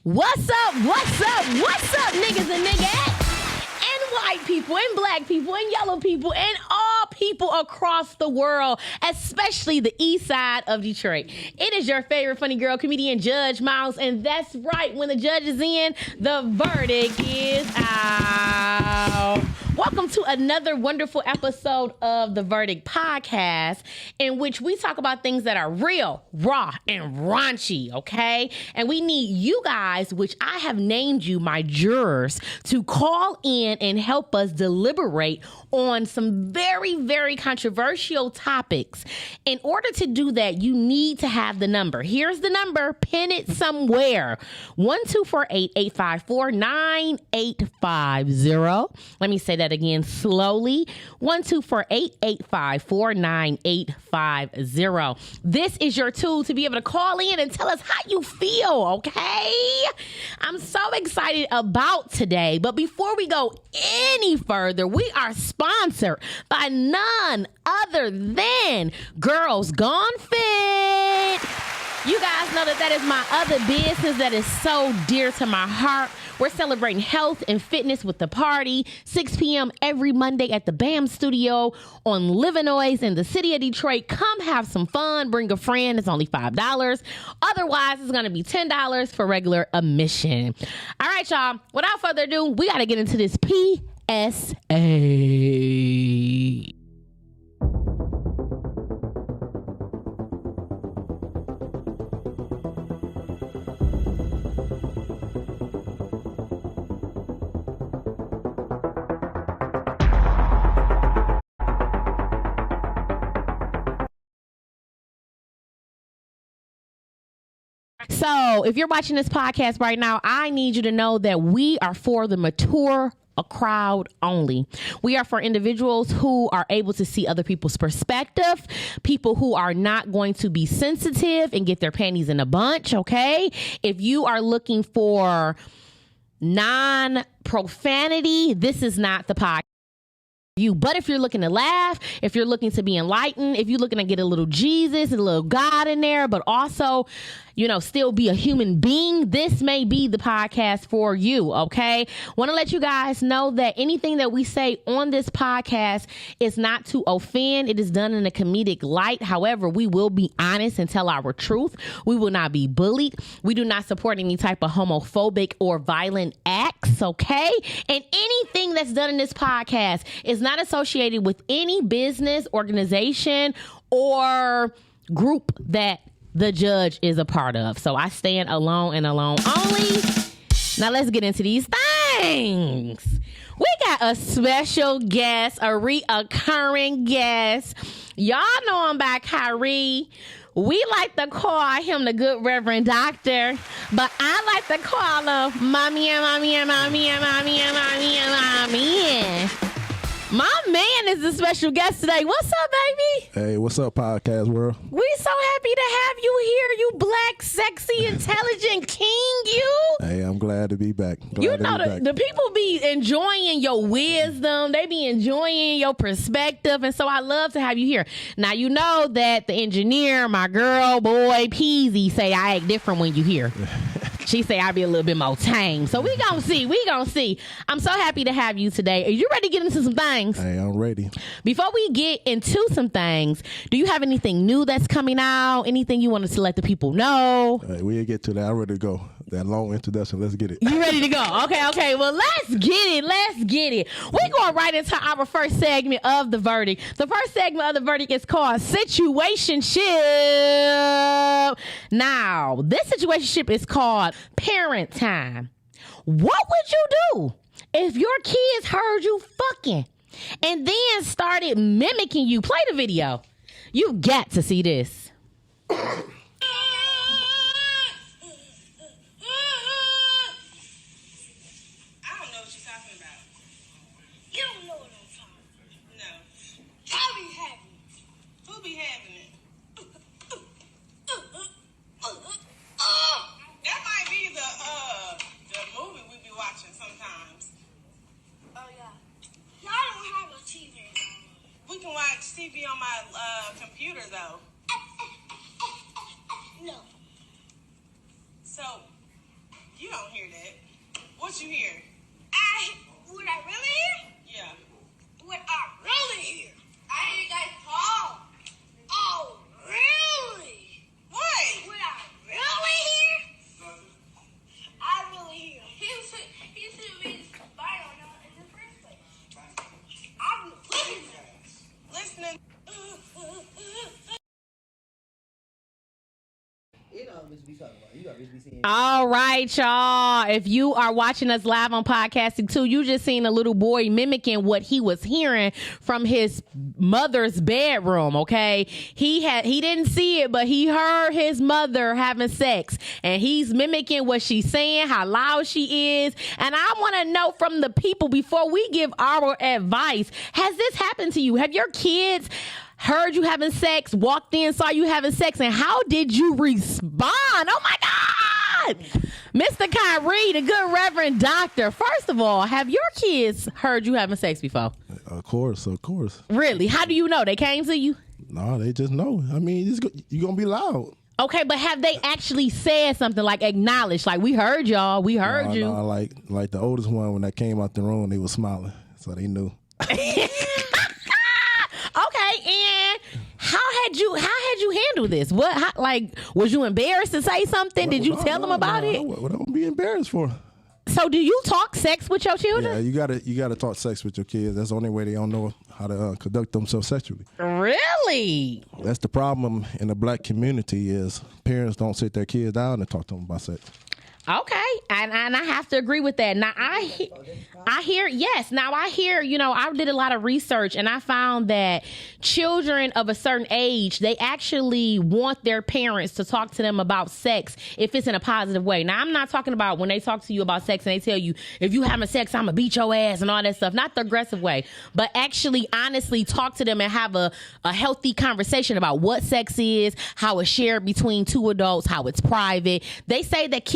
What's up, niggas and niggas? And white people, and black people, and yellow people, and all people across the world, especially the east side of Detroit. It is your favorite funny girl, comedian Judge Mouse, and that's right, when the judge is in, the verdict is out. Welcome to another wonderful episode of the Verdict Podcast, in which we talk about things that are real, raw, and raunchy, okay? And we need you guys, which I have named you my jurors, to call in and help us deliberate on some very, very controversial topics. In order to do that, you need to have the number. Here's the number. Pin it somewhere. 1-248-854-9850. Let me say that again slowly. 1-248-854-9850. This is your tool to be able to call in and tell us how you feel, okay? I'm so excited about today, but before we go any further, we are sponsored by none other than Girls Gone Fit. You guys know that is my other business that is so dear to my heart. We're celebrating health and fitness with the party, 6 p.m. every Monday at the BAM Studio on Livernois in the city of Detroit. Come have some fun. Bring a friend. It's only $5. Otherwise, it's going to be $10 for regular admission. All right, y'all. Without further ado, we got to get into this PSA. So if you're watching this podcast right now, I need you to know that we are for the mature crowd only. We are for individuals who are able to see other people's perspective, people who are not going to be sensitive and get their panties in a bunch, okay? If you are looking for non-profanity, this is not the podcast. But if you're looking to laugh, if you're looking to be enlightened, if you're looking to get a little Jesus, a little God in there, but also, you know, still be a human being, this may be the podcast for you, okay? Want to let you guys know that anything that we say on this podcast is not to offend. It is done in a comedic light. However, we will be honest and tell our truth. We will not be bullied. We do not support any type of homophobic or violent acts, okay? And anything that's done in this podcast is not associated with any business, organization, or group that the judge is a part of. So I stand alone and alone only. Now let's get into these things. We got a special guest, a reoccurring guest. Y'all know him by Khayree. We like to call him the good Reverend Doctor, but I like to call him mommy and mommy and mommy and mommy and mommy and mommy. My man is a special guest today. What's up, baby? Hey, what's up, podcast world? We so happy to have you here, you black, sexy, intelligent king, you. Hey, I'm glad to be back. The people be enjoying your wisdom. They be enjoying your perspective. And so I love to have you here. Now, you know that the engineer, my girl, boy, Peasy, say I act different when you here. She say I be a little bit more tame. So we gonna see. I'm so happy to have you today. Are you ready to get into some things? Hey, I'm ready. Before we get into some things, do you have anything new that's coming out? Anything you wanted to let the people know? Hey, we'll get to that. I'm ready to go. That long introduction. Let's get it. You ready to go? Okay. Well, let's get it. We're going right into our first segment of the verdict. The first segment of the verdict is called Situationship. Now, this situationship is called Parent Time. What would you do if your kids heard you fucking and then started mimicking you? Play the video. You got to see this. TV on my computer though. No. So You don't hear that. What you hear? What I really hear? Yeah. What I really hear? I hear you guys call. Oh, really? What? What I really hear? I really hear. He should read his Bible in the first place. I'm listening. You know what we talking about. You got to be seeing. All right, y'all. If you are watching us live on Podcasting too, you just seen a little boy mimicking what he was hearing from his mother's bedroom. Okay, he didn't see it, but he heard his mother having sex, and he's mimicking what she's saying, how loud she is. And I want to know from the people before we give our advice: has this happened to you? Have your kids heard you having sex, walked in, saw you having sex, and how did you respond? Oh my God! Mr. Khayree, the good Reverend Doctor. First of all, have your kids heard you having sex before? Of course. Really? How do you know? They came to you? No, they just know. I mean, you're going to be loud. Okay, but have they actually said something, like acknowledged, like, we heard y'all, we heard you? No, like the oldest one, when I came out the room, they were smiling, so they knew. Okay, and how had you handled this? Was you embarrassed to say something? Did you tell them about it? What am I be embarrassed for? So do you talk sex with your children? Yeah, you gotta talk sex with your kids. That's the only way they don't know how to conduct themselves sexually. Really? That's the problem in the black community is parents don't sit their kids down and talk to them about sex. Okay, and I have to agree with that. Now I hear, I did a lot of research, and I found that children of a certain age, they actually want their parents to talk to them about sex if it's in a positive way. Now, I'm not talking about when they talk to you about sex and they tell you, if you having sex, I'm gonna beat your ass and all that stuff. Not the aggressive way, but actually honestly talk to them and have a healthy conversation about what sex is, how it's shared between two adults, how it's private. They say that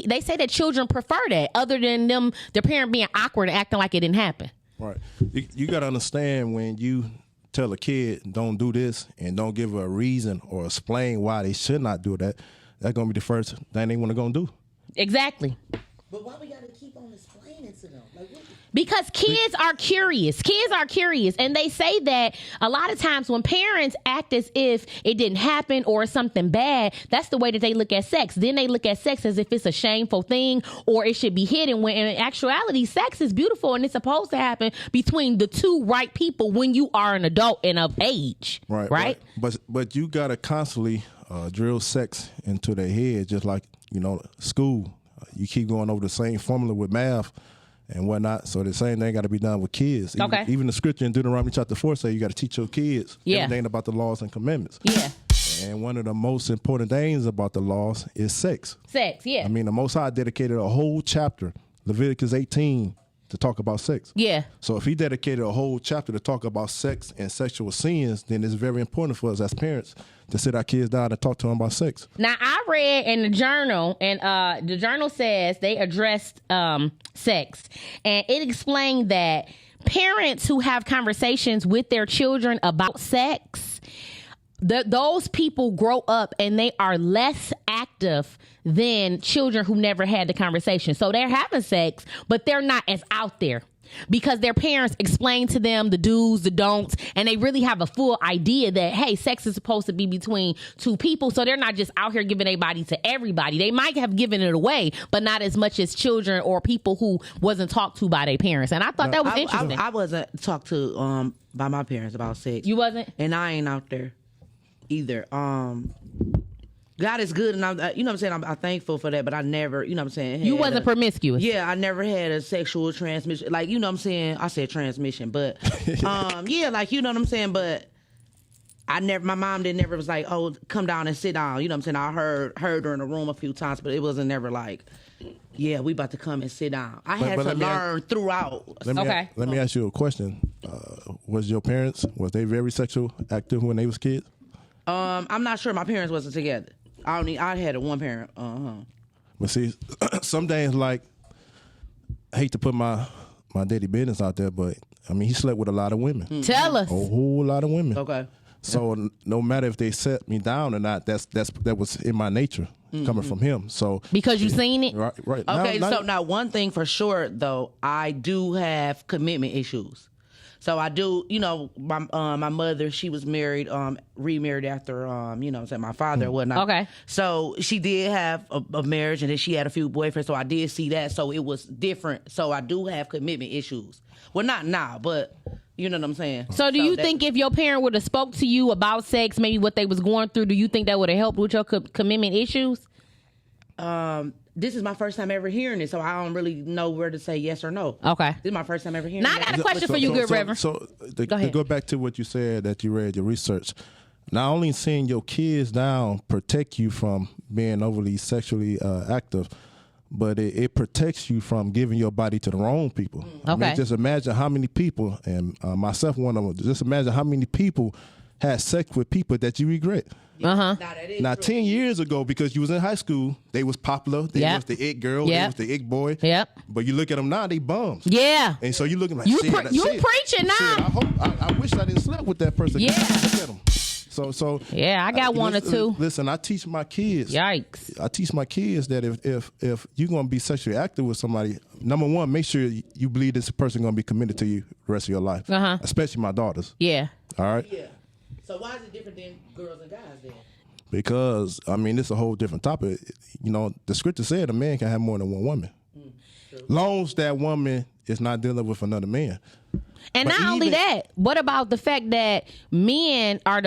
children prefer that, other than their parent being awkward and acting like it didn't happen. Right. You got to understand, when you tell a kid don't do this and don't give a reason or explain why they should not do that, that's going to be the first thing they want to go and do. Exactly. But why we got to keep on explaining to them? Like, what? Because kids are curious. And they say that a lot of times when parents act as if it didn't happen or something bad, that's the way that they look at sex. Then they look at sex as if it's a shameful thing or it should be hidden, when in actuality, sex is beautiful and it's supposed to happen between the two right people when you are an adult and of age. Right? But you got to constantly drill sex into their head, just like, school. You keep going over the same formula with math and whatnot. So the same thing got to be done with kids. Even the scripture in Deuteronomy chapter 4 say you got to teach your kids everything about the laws and commandments. Yeah. And one of the most important things about the laws is sex. Sex, yeah. I mean, the Most High dedicated a whole chapter, Leviticus 18, to talk about sex. Yeah. So if he dedicated a whole chapter to talk about sex and sexual sins, then it's very important for us as parents to sit our kids down and talk to them about sex. Now, I read in the journal, and the journal says they addressed sex, and it explained that parents who have conversations with their children about sex, those people grow up and they are less active than children who never had the conversation. So they're having sex, but they're not as out there, because their parents explain to them the do's, the don'ts, and they really have a full idea that, hey, sex is supposed to be between two people. So they're not just out here giving their body to everybody. They might have given it away, but not as much as children or people who wasn't talked to by their parents. And I thought that was interesting. I wasn't talked to by my parents about sex. You wasn't? And I ain't out there either. God is good, and I'm I'm thankful for that, but I never, You wasn't promiscuous. Yeah, I never had a sexual transmission. Like, I said transmission, but, but my mom never was like, oh, come down and sit down. I heard her in the room a few times, but it wasn't never like, yeah, we about to come and sit down. I had to learn throughout. Let me ask you a question. Was your parents, was they very sexual active when they was kids? I'm not sure. My parents wasn't together. I had a one parent. But see, some days, like, I hate to put my daddy business out there, but I mean, he slept with a lot of women. Tell us. A whole lot of women. Okay. So no matter if they set me down or not, that was in my nature coming from him. So because you seen it, right. Okay, now one thing for sure though, I do have commitment issues. So I do, my mother, she was married, remarried after, my father and whatnot. Okay. So she did have a marriage, and then she had a few boyfriends. So I did see that. So it was different. So I do have commitment issues. Well, not now, but you know what I'm saying. So do you think if your parent would have spoke to you about sex, maybe what they was going through, do you think that would have helped with your commitment issues? This is my first time ever hearing it, so I don't really know where to say yes or no. Okay. This is my first time ever hearing Now it. I got a question for you, good Reverend. So to Go ahead. go back to what you said that you read your research. Not only seeing your kids down protect you from being overly sexually active, but it protects you from giving your body to the wrong people. I mean, Okay. just imagine how many people, and myself one of them, just imagine how many people had sex with people that you regret. Now, 10 years ago, because you was in high school, they was popular. They was the it girl. They was the it boy. Yep. But you look at them now, they bums. Yeah. And so you looking like, You shit, preaching now. I wish I didn't sleep with that person. Yeah. Look at them. So Yeah, I got one or two. Listen, I teach my kids. Yikes. I teach my kids that if you're gonna be sexually active with somebody, number one, make sure you believe this person gonna be committed to you the rest of your life. Especially my daughters. Yeah. All right. Yeah. So why is it different than girls and guys then? Because it's a whole different topic. The scripture said a man can have more than one woman, long as that woman is not dealing with another man. And not only that, what about the fact that men are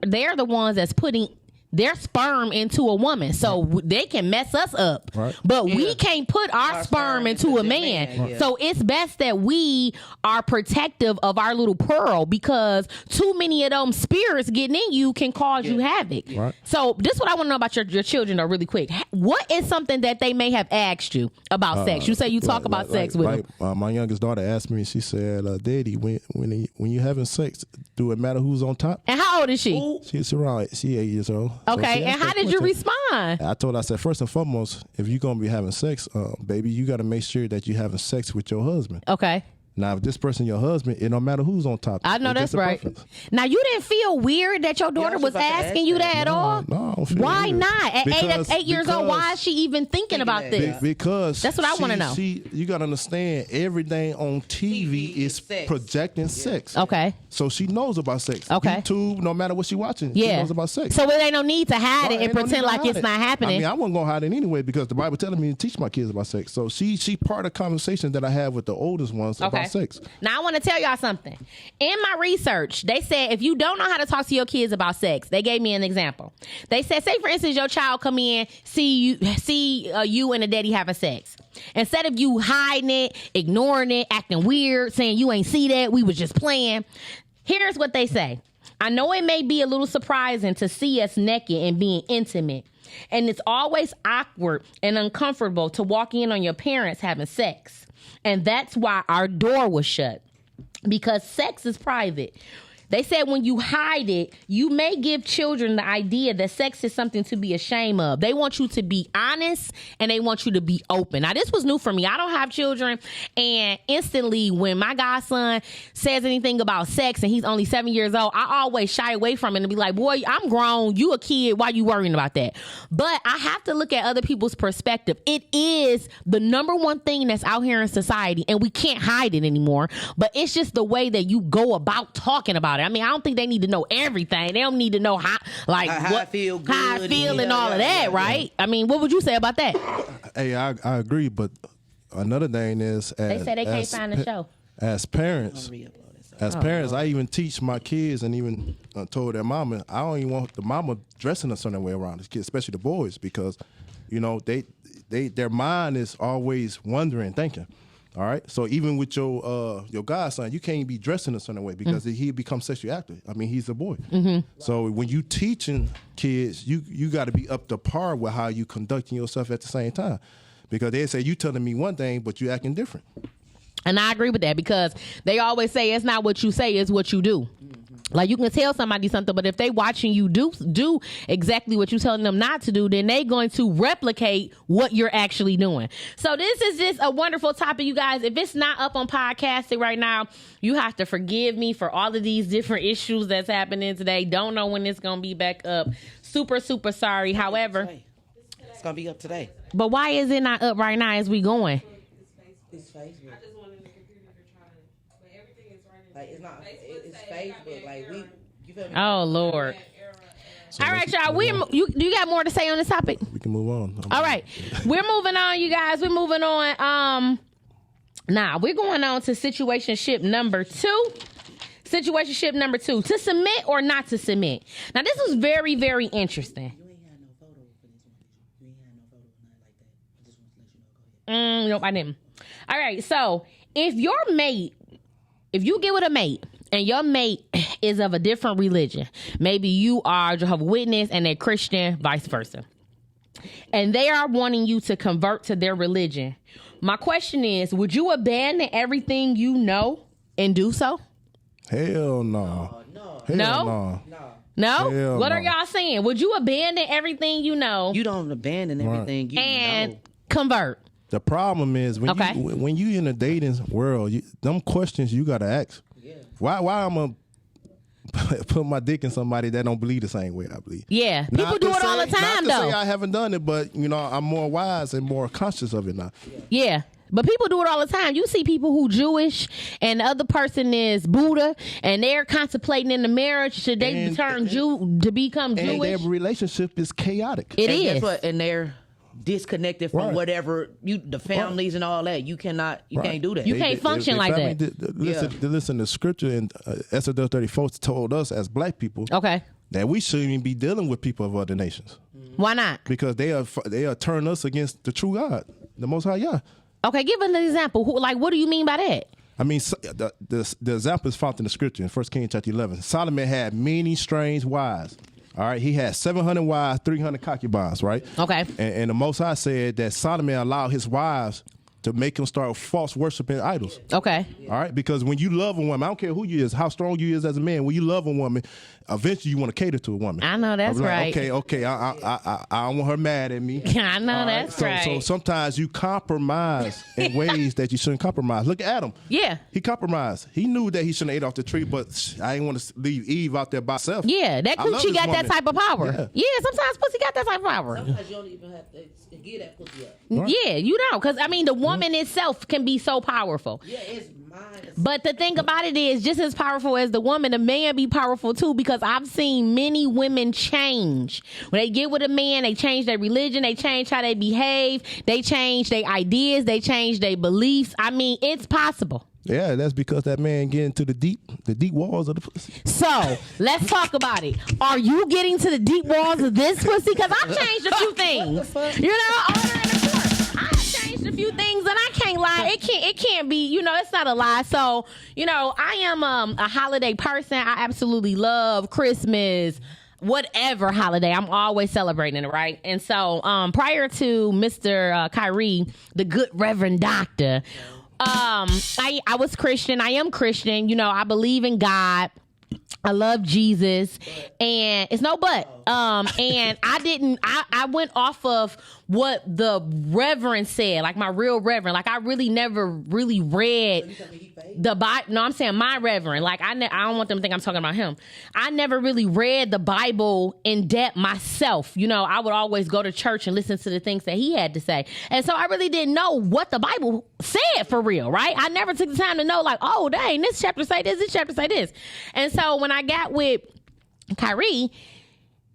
they're the ones that's putting their sperm into a woman, so they can mess us up. Right. But we can't put our sperm into a man. Right. So it's best that we are protective of our little pearl, because too many of them spirits getting in you can cause you havoc. Right. So this is what I want to know about your children, though, really quick. What is something that they may have asked you about sex? You say you talk about sex with them. My youngest daughter asked me, she said, Daddy, when you having sex, do it matter who's on top? And how old is she? She's 8 years old. Okay, So and how did you respond? I told her, I said, first and foremost, if you're going to be having sex, baby, you got to make sure that you're having sex with your husband. Okay. Now, if this person your husband, it don't matter who's on top. I know It's that's just a right. preference. Now, you didn't feel weird that your daughter was about to ask asking you that at all? No, I don't feel Why weird. not? At Because- 8 years old, why is she even thinking about that. this? Because That's what I wanna know. You got to understand, everything on TV is sex. projecting sex. Okay. So she knows about sex. Okay. YouTube, no matter what she watching, she Yeah. knows about sex. So there ain't no need to hide No, it and ain't no pretend need to like hide it's it. not happening. I wasn't gonna hide it anyway because the Bible telling me to teach my kids about sex. So she part of the conversation that I have with the oldest ones about sex. Now I want to tell y'all something. In my research, they said if you don't know how to talk to your kids about sex, they gave me an example. They said, say for instance, your child come in, see you and a daddy having sex. Instead of you hiding it, ignoring it, acting weird, saying you ain't see that, we was just playing. Here's what they say. I know it may be a little surprising to see us naked and being intimate. And it's always awkward and uncomfortable to walk in on your parents having sex. And that's why our door was shut. Because sex is private. They said when you hide it, you may give children the idea that sex is something to be ashamed of. They want you to be honest and they want you to be open. Now, this was new for me. I don't have children. And instantly, when my godson says anything about sex and he's only 7 years old, I always shy away from it and be like, boy, I'm grown. You a kid. Why you worrying about that? But I have to look at other people's perspective. It is the number one thing that's out here in society, and we can't hide it anymore. But it's just the way that you go about talking about it. I mean, I don't think they need to know everything. They don't need to know how I feel good. how I feel and all of Yeah. that, right? I mean, what would you say about that? Hey, I agree, but another thing is, They say they can't find the show. As parents, I even teach my kids and even told their mama, I don't even want the mama dressing a certain way around the kids, especially the boys, because their mind is always wondering, thinking. All right, so even with your godson, you can't be dressing a certain way because he becomes sexually active. I mean, he's a boy. Mm-hmm. So when you teaching kids, you got to be up to par with how you conducting yourself at the same time, because they say you telling me one thing, but you acting different. And I agree with that, because they always say it's not what you say, it's what you do. Like, you can tell somebody something, but if they watching you do exactly what you're telling them not to do, then they going to replicate what you're actually doing. So this is just a wonderful topic, you guys. If it's not up on podcasting right now, you have to forgive me for all of these different issues that's happening today. Don't know when it's going to be back up. Super, super sorry. However, it's going to be up today. But why is it not up right now as we going? It's Facebook. Like, it's not. It's Facebook. Like, you feel me? Oh Lord. So all right, y'all. You got more to say on this topic? We can move on. All right, we're moving on, you guys. We're moving on. Now we're going on to situationship number 2. Situationship number 2: to submit or not to submit. Now this was very, very interesting. You ain't had no photo for this one. You ain't had no photo or nothing like that. I just want to let you know. Go ahead. Nope, I didn't. All right, so if you get with a mate and your mate is of a different religion, maybe you are Jehovah's Witness and they're Christian, vice versa, and they are wanting you to convert to their religion, my question is, would you abandon everything you know and do so? Hell no. No? Hell What no. are y'all saying? Would you abandon everything you know You don't abandon everything you and know. convert? The problem is when you in the dating world, them questions you gotta ask. Yeah. Why I'm gonna put my dick in somebody that don't believe the same way I believe? Yeah, people Not do to it all the say- time, not to though. say I haven't done it, but I'm more wise and more conscious of it now. Yeah. But people do it all the time. You see people who Jewish and the other person is Buddha and they're contemplating in the marriage. Should they turn Jew to become And Jewish? their relationship is chaotic. It And is. guess what? And they're disconnected from Right. whatever the families and all that. You can't do that. You can't function like that. Listen, the scripture in Exodus 34 told us as black people Okay. that we shouldn't even be dealing with people of other nations Why not? because they are turning us against the true God, the Most High Yah. Okay, give an example. What do you mean by that? I mean, the example is found in the scripture in 1 Kings chapter 11. Solomon had many strange wives. All right, he had 700 wives, 300 concubines, right? Okay. And the Most High said that Solomon allowed his wives to make him start false worshiping idols. Okay. All right, because when you love a woman, I don't care who you is, how strong you is as a man. When you love a woman, eventually you want to cater to a woman. I know that's I'm like, right. Okay. I don't want her mad at me. I know All that's so, right. So sometimes you compromise in ways that you shouldn't compromise. Look at Adam. Yeah. He compromised. He knew that he shouldn't have ate off the tree, but I didn't want to leave Eve out there by herself. Yeah, that I love coochie this got that woman. type of power. Yeah, sometimes pussy got that type of power. Sometimes you don't even have to get that pussy up. Right. Yeah, you know, because I mean, the woman itself can be so powerful. Yeah, it's mine. But the thing about it is, just as powerful as the woman, the man be powerful too, because I've seen many women change. When they get with a man, they change their religion, they change how they behave, they change their ideas, they change their beliefs. I mean, it's possible. Yeah, that's because that man get into the deep walls of the pussy. So let's talk about it. Are you getting to the deep walls of this pussy? Because I've changed a few things. You know, order in the court. I've changed a few things, and I can't lie. It can't be. You know, it's not a lie. So I am a holiday person. I absolutely love Christmas. Whatever holiday, I'm always celebrating it, right? And so prior to Mr. Khayree, the good Reverend Doctor, I was Christian. I am Christian. You know, I believe in God. I love Jesus, and it's no but. And I went off of what the Reverend said, like my real Reverend. Like I really never really read the Bible. No, I'm saying my Reverend. Like I don't want them to think I'm talking about him. I never really read the Bible in depth myself. You know, I would always go to church and listen to the things that he had to say. And so I really didn't know what the Bible said for real, right? I never took the time to know, like, oh, dang, this chapter say this chapter say this. And so when I got with Khayree,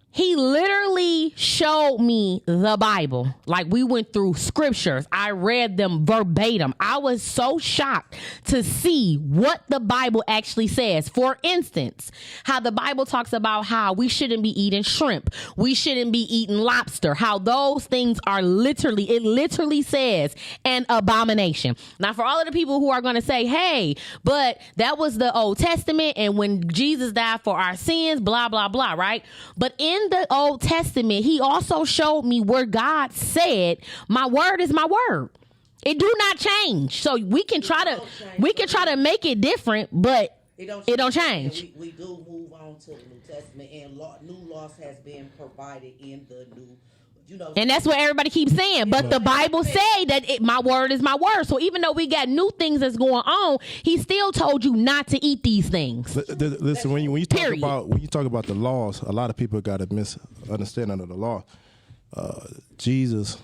he literally showed me the Bible. Like we went through scriptures. I read them verbatim. I was so shocked to see what the Bible actually says. For instance, how the Bible talks about how we shouldn't be eating shrimp. We shouldn't be eating lobster. How those things are it literally says an abomination. Now, for all of the people who are going to say, hey, but that was the Old Testament and when Jesus died for our sins, blah, blah, blah, right? But in the Old Testament, he also showed me where God said, my word is my word. It do not change. So we can try to make it different, but It don't change. We do move on to the New Testament, and new laws has been provided in the new. And that's what everybody keeps saying. But the Bible say that my word is my word. So even though we got new things that's going on, he still told you not to eat these things. Listen, when you talk about the laws, a lot of people got a misunderstanding of the law. Jesus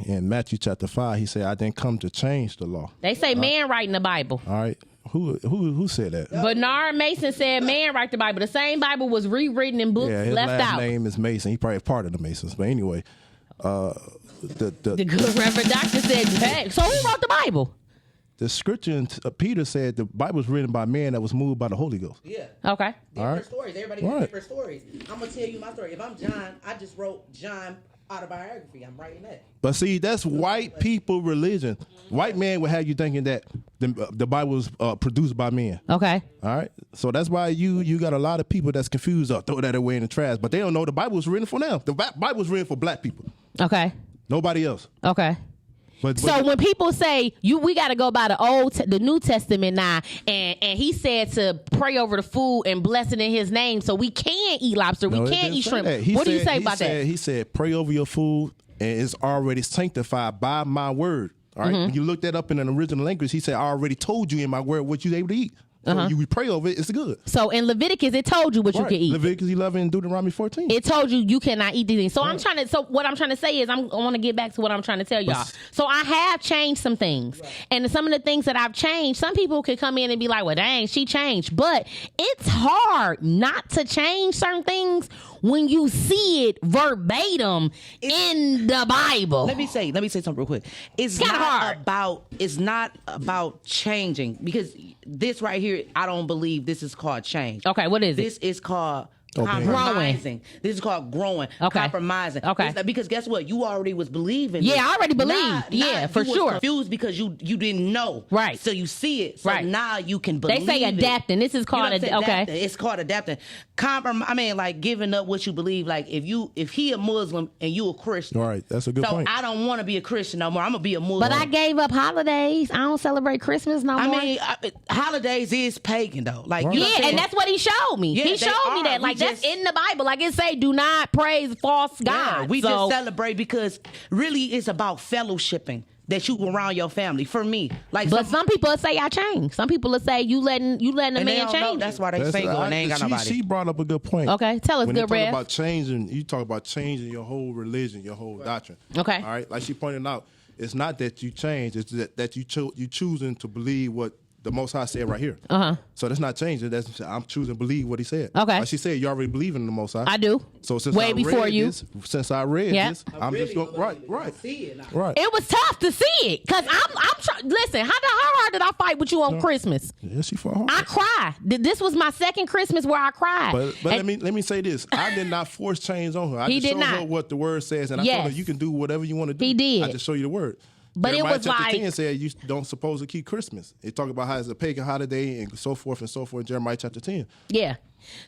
in Matthew chapter 5, he said, "I didn't come to change the law." They say man writing the Bible. All right. Who said that? Bernard Mason said man write the Bible. The same Bible was rewritten in books his left last out. name is Mason. He probably part of the Masons. But anyway, The good Reverend Doctor said, hey, so who wrote the Bible? The scripture in Peter said the Bible was written by man that was moved by the Holy Ghost. Yeah. Okay. Different stories. Everybody has different stories. I'm going to tell you my story. If I'm John, I just wrote John autobiography. I'm writing that. But see, that's white people religion. White man would have you thinking that the Bible was produced by men. Okay. All right. So that's why you got a lot of people that's confused or throw that away in the trash. But they don't know the Bible was written for them. The Bible was written for black people. Okay. Nobody else. Okay. So when people say we got to go by the New Testament now, and he said to pray over the food and bless it in His name, so we can eat lobster, we can't eat shrimp. What do you say about that? He said, pray over your food, and it's already sanctified by my word. All right. When you look that up in an original language, he said, I already told you in my word what you're able to eat. So you pray over it, it's good. So in Leviticus, it told you what you can eat. Leviticus 11 and Deuteronomy 14. It told you cannot eat these things. So what I'm trying to say is I want to get back to what I'm trying to tell y'all. So I have changed some things. Right. And some of the things that I've changed, some people could come in and be like, well, dang, she changed. But it's hard not to change certain things when you see it verbatim in the Bible. Let me say something real quick. It's not about changing, because this right here, I don't believe this is called change. Okay, what is it? This is called compromising. This is called growing. Okay. Compromising. Okay. Because guess what? You already was believing. Yeah, I already believed. For sure. Confused because you didn't know. Right. So you see it. So now you can believe. They say adapting. This is called adapting. It's called adapting. Like giving up what you believe. Like if he a Muslim and you a Christian. All right, that's a good point. So I don't want to be a Christian no more. I'm gonna be a Muslim. But I gave up holidays. I don't celebrate Christmas no more. I mean, holidays is pagan though. Like and that's what he showed me. Yeah, he showed me that. Like that's in the Bible. Like it say, do not praise false gods. Yeah, we just celebrate because really it's about fellowshipping. That you around your family. For me, but some people say I changed. Some people will say you letting a man change. That's why they single and they ain't got nobody. She brought up a good point. Okay, tell us, when good Rev. You talk about changing your whole religion, your whole doctrine. Okay, all right. Like she pointed out, it's not that you change; it's that you choosing to believe what the Most High said right here. So that's not changing. I'm choosing to believe what He said. Okay. Like she said, you already believe in the Most High. I do. So since I read this, I'm just going right. It was tough to see it because I'm listen. How hard did I fight with you on Christmas? Yeah, she fought hard. I cried. This was my second Christmas where I cried. But let me say this: I did not force change on her. I just showed her what the word says, and I told her you can do whatever you want to do. He did. I just show you the word. But Jeremiah it was chapter like 10 said you don't supposed to keep Christmas. It talk about how it's a pagan holiday and so forth in Jeremiah chapter 10. Yeah.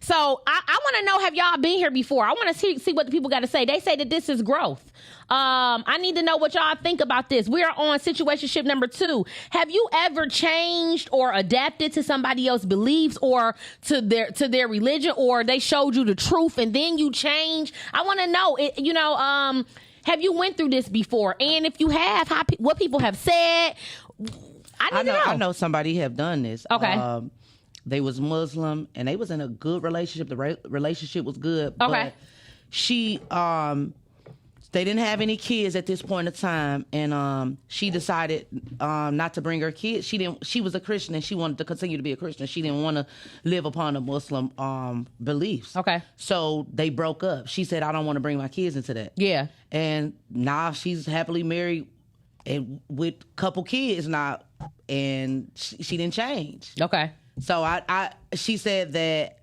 So I want to know, have y'all been here before? I want to see what the people got to say. They say that this is growth. I need to know what y'all think about this. We are on situationship number 2. Have you ever changed or adapted to somebody else's beliefs or to their religion, or they showed you the truth and then you change? I want to know, have you went through this before? And if you have, what people have said? I need to know. I know somebody have done this. Okay. They was Muslim and they was in a good relationship. The relationship was good. Okay. But she, they didn't have any kids at this point in time, and she decided not to bring her kids. She was a Christian and she wanted to continue to be a Christian. She didn't want to live upon the Muslim beliefs. Okay. So they broke up. She said, I don't want to bring my kids into that. Yeah. And now she's happily married and with a couple kids now, and she didn't change. Okay. So she said that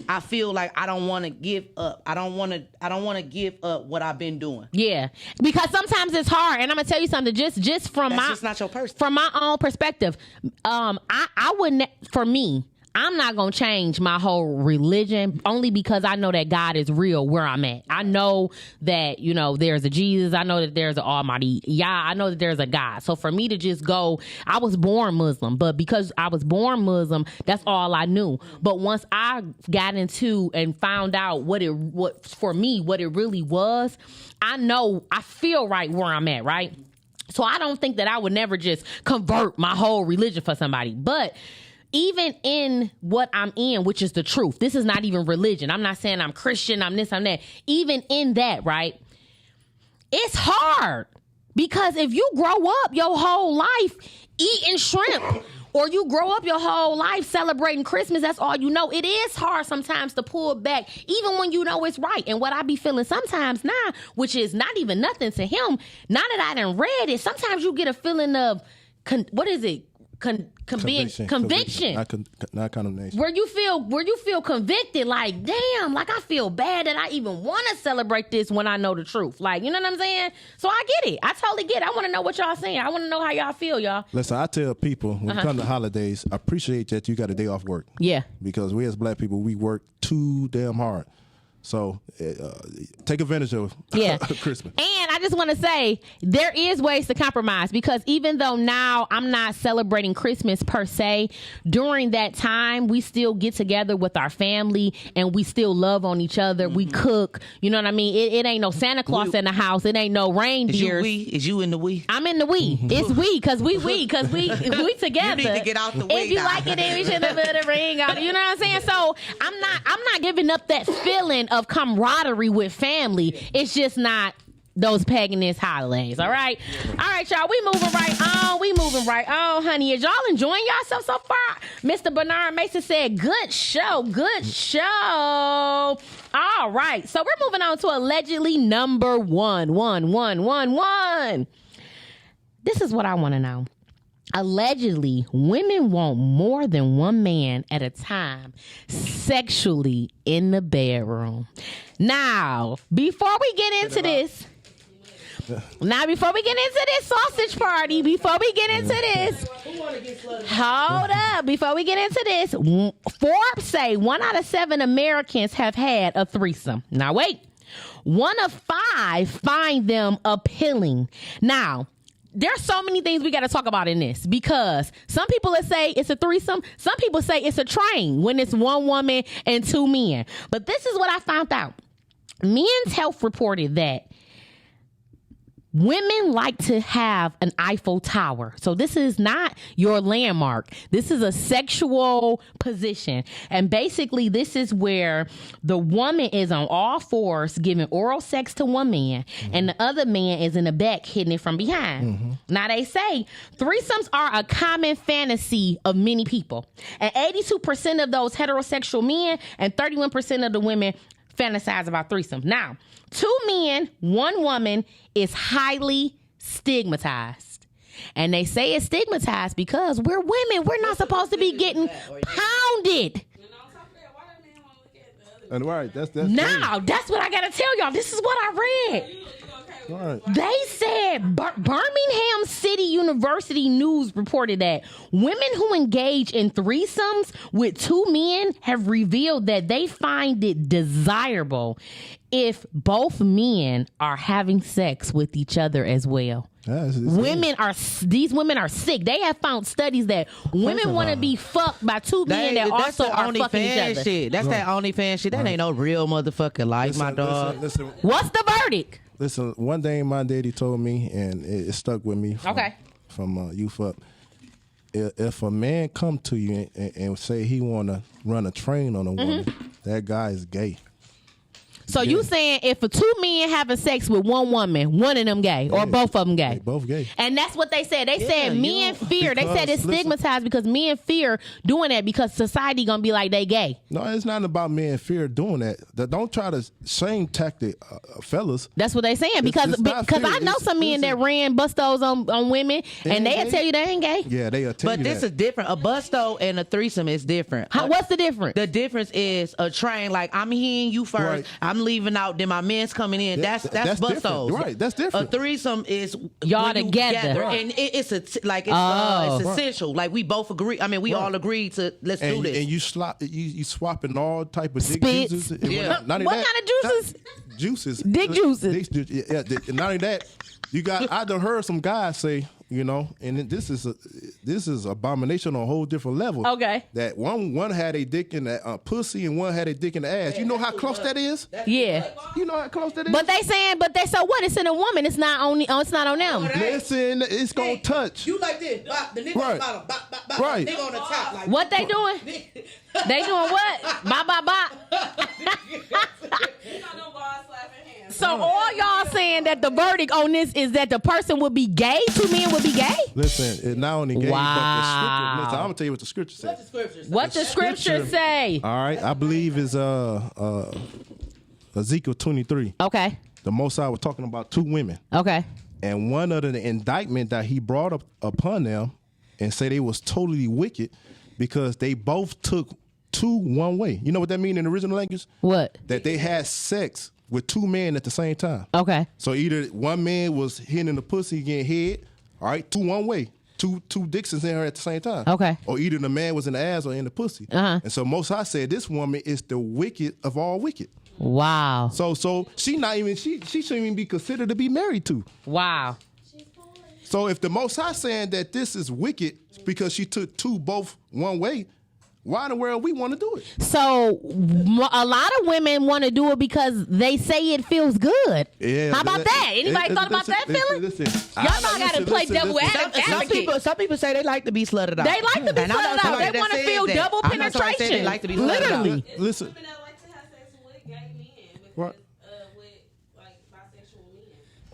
I feel like I don't want to give up. I don't want to give up what I've been doing. Yeah, because sometimes it's hard, and I'm gonna tell you something. Just from That's just not your person. From my own perspective, I wouldn't. For me, I'm not going to change my whole religion only because I know that God is real where I'm at. I know that, you know, there's a Jesus. I know that there's an Almighty. Yeah, I know that there's a God. So for me to just go, I was born Muslim, but because I was born Muslim, that's all I knew. But once I got into and found out what for me, what it really was, I feel right where I'm at, right? So I don't think that I would never just convert my whole religion for somebody. But even in what I'm in, which is the truth, this is not even religion. I'm not saying I'm Christian, I'm this, I'm that. Even in that, right? It's hard because if you grow up your whole life eating shrimp or you grow up your whole life celebrating Christmas, that's all you know. It is hard sometimes to pull back, even when you know it's right. And what I be feeling sometimes now, which is not even nothing to him, now that I done read it, sometimes you get a feeling of, conviction. Not condemnation. Where you feel convicted, like, damn, like I feel bad that I even want to celebrate this when I know the truth. Like, you know what I'm saying? So I get it. I totally get it. I want to know what y'all saying. I want to know how y'all feel, y'all. Listen, I tell people when it comes to holidays, I appreciate that you got a day off work. Yeah. Because we as black people, we work too damn hard. So take advantage of Christmas. And I just want to say there is ways to compromise because even though now I'm not celebrating Christmas per se, during that time we still get together with our family and we still love on each other. We cook. You know what I mean? It ain't no Santa Claus in the house. It ain't no reindeers. Is you in the we? I'm in the we. It's we because we together. You need to get out the way. If you like it, then we should have put a ring on it. You know what I'm saying? So I'm not giving up that feeling of camaraderie with family. It's just not those paganist holidays. All right, y'all. We moving right on, honey. Is y'all enjoying yourself so far? Mr. Bernard Mason said, "Good show." All right, so we're moving on to allegedly number one. This is what I want to know. Allegedly, women want more than one man at a time sexually in the bedroom. Now, before we get into this sausage party, hold up. Before we get into this, Forbes say 1 out of 7 Americans have had a threesome. Now, wait. 1 of 5 find them appealing. Now, there's so many things we got to talk about in this because some people say it's a threesome. Some people say it's a train when it's 1 woman and 2 men. But this is what I found out. Men's Health reported that women like to have an Eiffel Tower. So this is not your landmark. This is a sexual position. And basically, this is where the woman is on all fours giving oral sex to one man, and the other man is in the back hitting it from behind. Now, they say threesomes are a common fantasy of many people. And 82% of those heterosexual men and 31% of the women fantasize about threesomes. Now, 2 men, 1 woman is highly stigmatized. And they say it's stigmatized because we're women. We're not supposed to be getting pounded. And right, that's now, that's what I got to tell y'all. This is what I read. Right. They said Birmingham City University News reported that women who engage in threesomes with 2 men have revealed that they find it desirable if both men are having sex with each other as well. These women are sick. They have found studies that women want to be fucked by 2 men that also are fucking each other. Shit. That's that OnlyFans shit. That ain't no real motherfucking life, my dog. Listen. What's the verdict? Listen, one thing my daddy told me, and it stuck with me from youth up. If a man come to you and say he want to run a train on a woman, that guy is gay. So you saying if 2 men having sex with 1 woman, 1 of them gay or both of them gay? They both gay. And that's what they said. They said men fear. They said it's stigmatized because men fear doing that because society gonna be like they gay. No, it's not about men fear doing that. Don't try to shame tactic fellas. That's what they saying because I know some men that ran bustos on women and they'll tell you they ain't gay. Yeah, they'll tell you that. But this is different. A busto and a threesome is different. What's the difference? The difference is a train. Like I'm hearing you first. Right. I'm leaving out, then my man's coming in. That's different. bustos. Right, that's different. A threesome is Y'all when you together. right. And it's essential. Like we both agree. I mean, we all agreed to let's do this. And you swapping all type of dick Spits. juices. Yeah. What kind of juices? Juices. Dick juices. Yeah, not only that, I done heard some guys say, you know, and this is abomination on a whole different level. Okay. That one had a dick in the pussy and one had a dick in the ass. You know how close that is? Yeah. You know how close that is? But they so what? It's in a woman. It's not on them. Listen, it's gonna touch. You like this? The nigga Right. on the bottom, bop, bop, bop. Right. The nigga on the top. Like, What they doing? They doing what? Bop, bop, bop. So all y'all saying that the verdict on this is that the person would be gay? Two men would be gay? Listen, it's not only gay, but the scripture. Wow. Listen, I'm gonna tell you what the scripture says. What the scripture say? All right, I believe is Ezekiel 23. Okay. The Most High was talking about two women, Okay. and one of the indictment that he brought up upon them, and say they was totally wicked because they both took two one way. You know what that mean in the original language? What? That they had sex with two men at the same time. Okay. So either one man was hitting the pussy getting head, all right, two one way. Two dicks is in her at the same time. Okay. Or either the man was in the ass or in the pussy. Uh-huh. And so Most High said this woman is the wicked of all wicked. Wow. So she shouldn't even be considered to be married to. Wow. So if the Most High saying that this is wicked because she took two both one way, why in the world we want to do it? So a lot of women want to do it because they say it feels good. Yeah. How about that? Anybody thought about that feeling? Y'all know I gotta play devil advocate. Some people say they like to be slutted out. They like to be And I know slutted out. somebody They that want to said feel that. double I know somebody said penetration. they like to be slutted out. Literally. Listen. Women that like to have sex with gay men because, Right. with like bisexual men.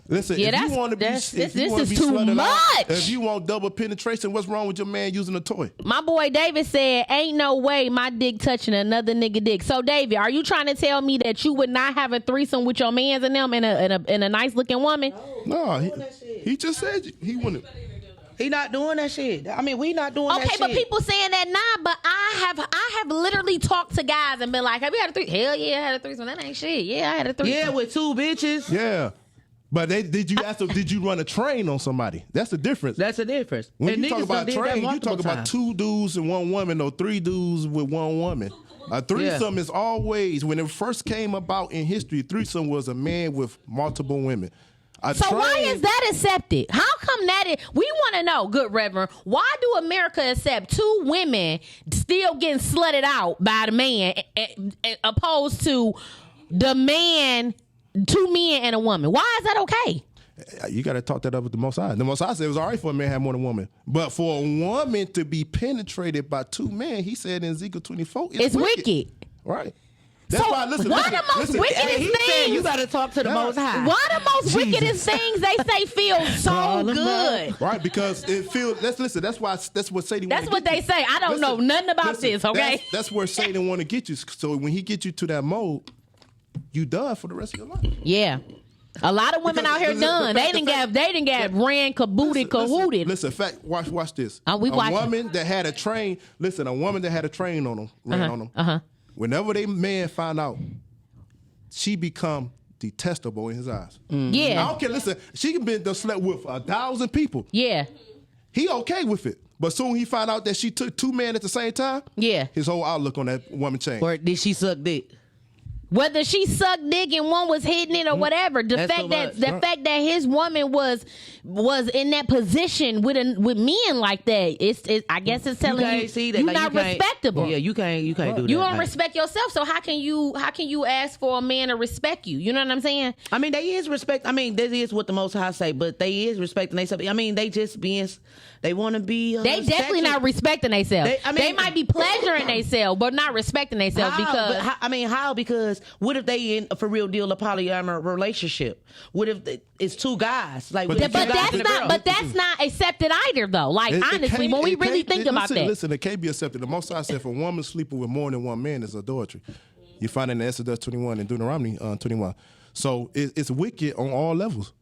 Listen, Yeah, if you want to be, this if you is wanna be too slutted out, much. if you want double penetration, what's wrong with your man using a toy? My boy David said, ain't no way my dick touching another nigga dick. So David, are you trying to tell me that you would not have a threesome with your mans and them and a nice looking woman? No, he just said he wouldn't. He not doing that shit. I mean, we not doing that Okay, shit. but people saying that nah, but I have literally talked to guys and been like, have you had a threesome? Hell yeah, I had a threesome. That ain't shit. Yeah, I had a threesome. Yeah, with two bitches. Yeah. But did you ask them, did you run a train on somebody? That's the difference. That's the difference. When And you talk niggas about done did that train, you multiple talk about times. two dudes and one woman, or three dudes with one woman. A threesome is always, when it first came about in history, threesome was a man with multiple women. So why is that accepted? How come that is? We want to know, good Reverend, why do America accept two women still getting slutted out by the man opposed to the man, two men and a woman? Why is that okay? You got to talk that up with the Most High. The Most High said it was all right for a man to have more than one woman. But for a woman to be penetrated by two men, he said in Ezekiel 24, It's wicked. Right. So why the most wickedest things? You got to talk to the Most High. Why the most wickedest things they say feel so good? Right, because it feels. Let's listen. That's what Satan. That's what they say. I don't know nothing about this. Okay, that's where Satan want to get you. So when he get you to that mode, you done for the rest of your life. Yeah. A lot of women out here done. They didn't get ran, cabooted, cahooted. Listen, fact. Watch this. We watching. A woman that had a train. Listen, a woman that had a train on them, ran on them. Whenever they man find out, she become detestable in his eyes. Yeah. I don't care. Listen, she can been slept with 1,000 people. Yeah. He okay with it. But soon he found out that she took two men at the same time. Yeah. His whole outlook on that woman changed. Or did she suck dick? Whether she sucked dick and one was hitting it or whatever, the fact that his woman was in that position with men like that, I guess it's telling you you're not respectable. Yeah, you can't do that. You don't respect yourself, so how can you ask for a man to respect you? You know what I'm saying? I mean, they is respect. I mean, that is what the Most High say, but they is respecting themselves. I mean, they just being. They want to be. They definitely not respecting themselves. They might be pleasuring themselves, but not respecting themselves because. How? Because what if they in for real deal a polyamorous relationship? What if it's two guys? Like, But that's not accepted either, though. Like honestly, when we really think about that, listen, it can't be accepted. The Most High said, if a woman sleeping with more than one man is adultery. You find it in Exodus 21 and Deuteronomy 21. So it's wicked on all levels.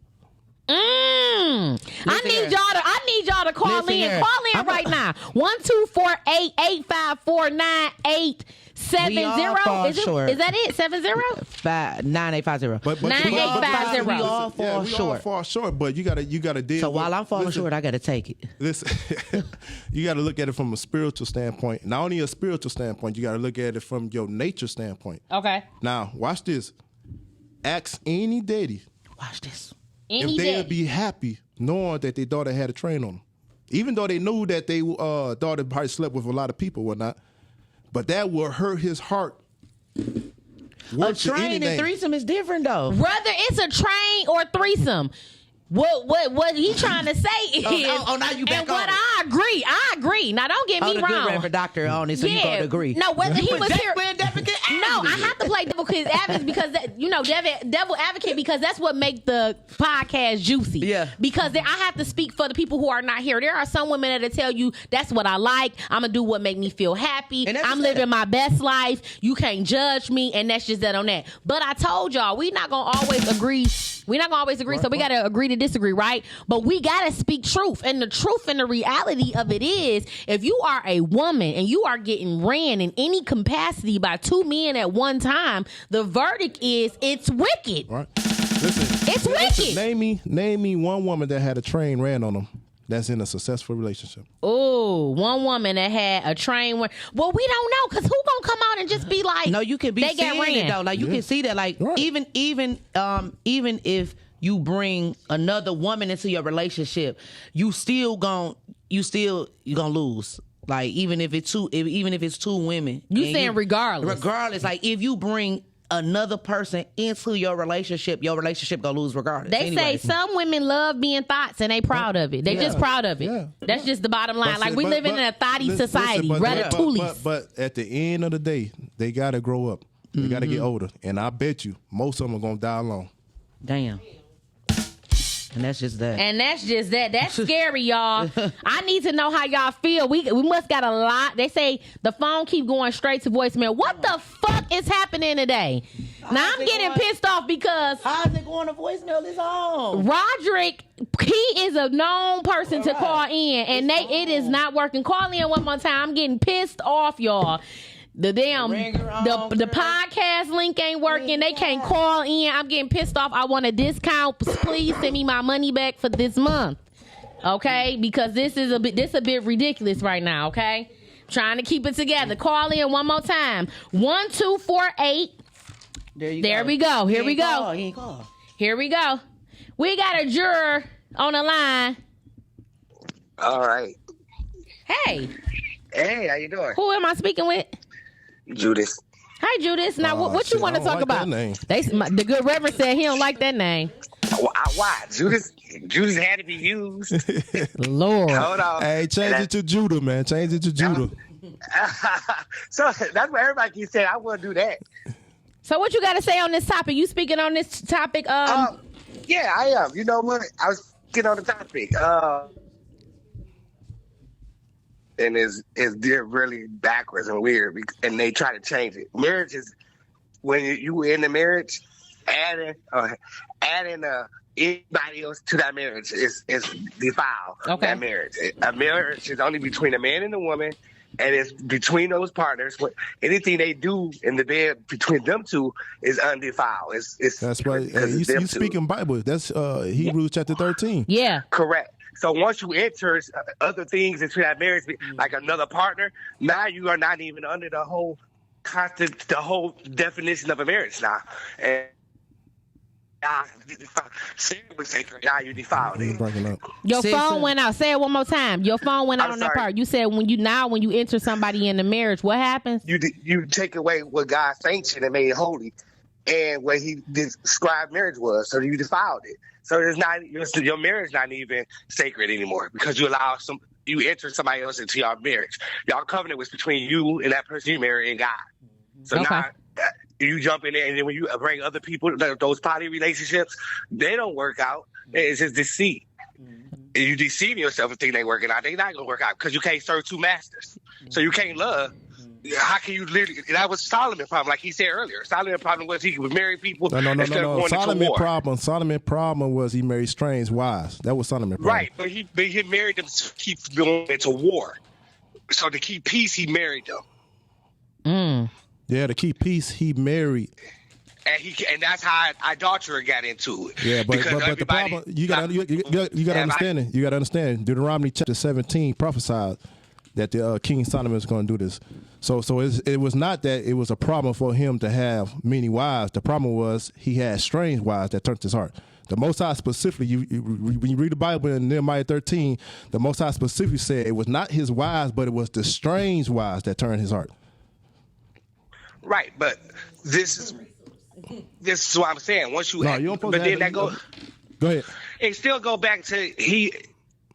I need y'all to call Listen in. here. Call in right now. 1-248-854-9870. We all fall short. Is that it? 70? 9850. But 9850. We all fall we short. all fall short, but you gotta deal. So while I'm falling short, I gotta take it. Listen, you gotta look at it from a spiritual standpoint. Not only a spiritual standpoint, you gotta look at it from your nature standpoint. Okay. Now, watch this. Ask any daddy Watch this. if they would be happy knowing that their daughter had a train on them, even though they knew that they daughter probably slept with a lot of people, or whatnot. But that will hurt his heart. A train and threesome is different, though. Whether it's a train or threesome, what he trying to say is, now you back and on what it. I agree. Now don't get me the wrong. good Reverend doctor on it, so you gotta agree. No, whether he was here. No, I have to play devil advocate because devil advocate because that's what make the podcast juicy. Yeah. Because I have to speak for the people who are not here. There are some women that'll tell you that's what I like. I'm gonna do what make me feel happy. And that's I'm just living my best life. You can't judge me, and that's just that on that. But I told y'all we not gonna always agree. We're not gonna always agree, so we gotta agree to disagree, right? But we gotta speak truth, and the truth and the reality of it is, if you are a woman and you are getting ran in any capacity by two men at one time, the verdict is it's wicked. Right. Listen, It's wicked. Name me one woman that had a train ran on them that's in a successful relationship. Oh, one woman that had a train. Well, we don't know because who gonna come out and just be like, No, you can be they got seeing it ran. though. Like you can see that. Like Right. even if you bring another woman into your relationship, you gonna lose. Like even if it's two women. You and saying regardless? Regardless, like if you bring another person into your relationship gonna lose regardless. They anyway. say some women love being thoughts and they proud of it. They just proud of it. Yeah. That's just the bottom line. Like we living in a thotty listen, society, but- ratatouille. But at the end of the day, they gotta grow up. They gotta get older, and I bet you most of them are gonna die alone. Damn. And that's just that. And that's just that. That's scary, y'all. I need to know how y'all feel. We must got a lot. They say the phone keep going straight to voicemail. What the fuck is happening today? Now I'm getting pissed off because How's it going to voicemail? It's on. Roderick, he is a known person to call in, and it is not working. Call in one more time. I'm getting pissed off, y'all. The damn the podcast link ain't working. They can't call in. I'm getting pissed off. I want a discount. Please send me my money back for this month, okay? Because this is a bit ridiculous right now. Okay, trying to keep it together. Call in one more time. 1248. There we go. Here we go. He ain't call. Here we go. We got a juror on the line. All right. Hey, Hey, how you doing? who am I speaking with? Judas. Hi, Judas. Now, what you shit, want I to don't talk like that about? name. The good Reverend said he don't like that name. Why? Judas had to be used. Lord. Hold on. Hey, change it to Judah, man. Change it to Judah. So that's what everybody keeps saying. I want to do that. So what you got to say on this topic? You speaking on this topic? Yeah, I am. You know what? I was getting on the topic. And they're really backwards and weird, and they try to change it. Marriage is when you in the marriage, adding anybody else to that marriage is defile that marriage. A marriage is only between a man and a woman, and it's between those partners. Anything they do in the bed between them two is undefiled. That's why you speaking Bible. That's Hebrews chapter 13. Yeah. Correct. So once you enter other things into that marriage, like another partner, now you are not even under the whole definition of a marriage now. And now you defiled it. Breaking up. Your phone went out. Say it one more time. Your phone went out on that part. You said when you enter somebody in the marriage, what happens? You take away what God sanctioned and made holy, and what He described marriage was. So you defiled it. So it's not your marriage not even sacred anymore because you enter somebody else into your marriage. Your covenant was between you and that person you married and God. So now you jump in there, and then when you bring other people, those poly relationships, they don't work out. It's just deceit. And you deceive yourself and think they're working out. They're not going to work out because you can't serve two masters. So you can't love how can you literally? That was Solomon's problem, like he said earlier. Solomon's problem was he would marry people. No. Solomon's problem was he married strange wives. That was Solomon's problem. Right, but he married them to keep going into war. So to keep peace, he married them. Yeah, to keep peace, he married. And that's how idolatry got into it. Yeah, but the problem you got to understand it. You got to understand. Deuteronomy chapter 17 prophesied that the King Solomon is going to do this. So it was not that it was a problem for him to have many wives. The problem was he had strange wives that turned his heart. The Most High specifically, when you read the Bible in Nehemiah 13, the Most High specifically said it was not his wives, but it was the strange wives that turned his heart. Right, but this is what I'm saying. Once you, Go ahead. It still go back to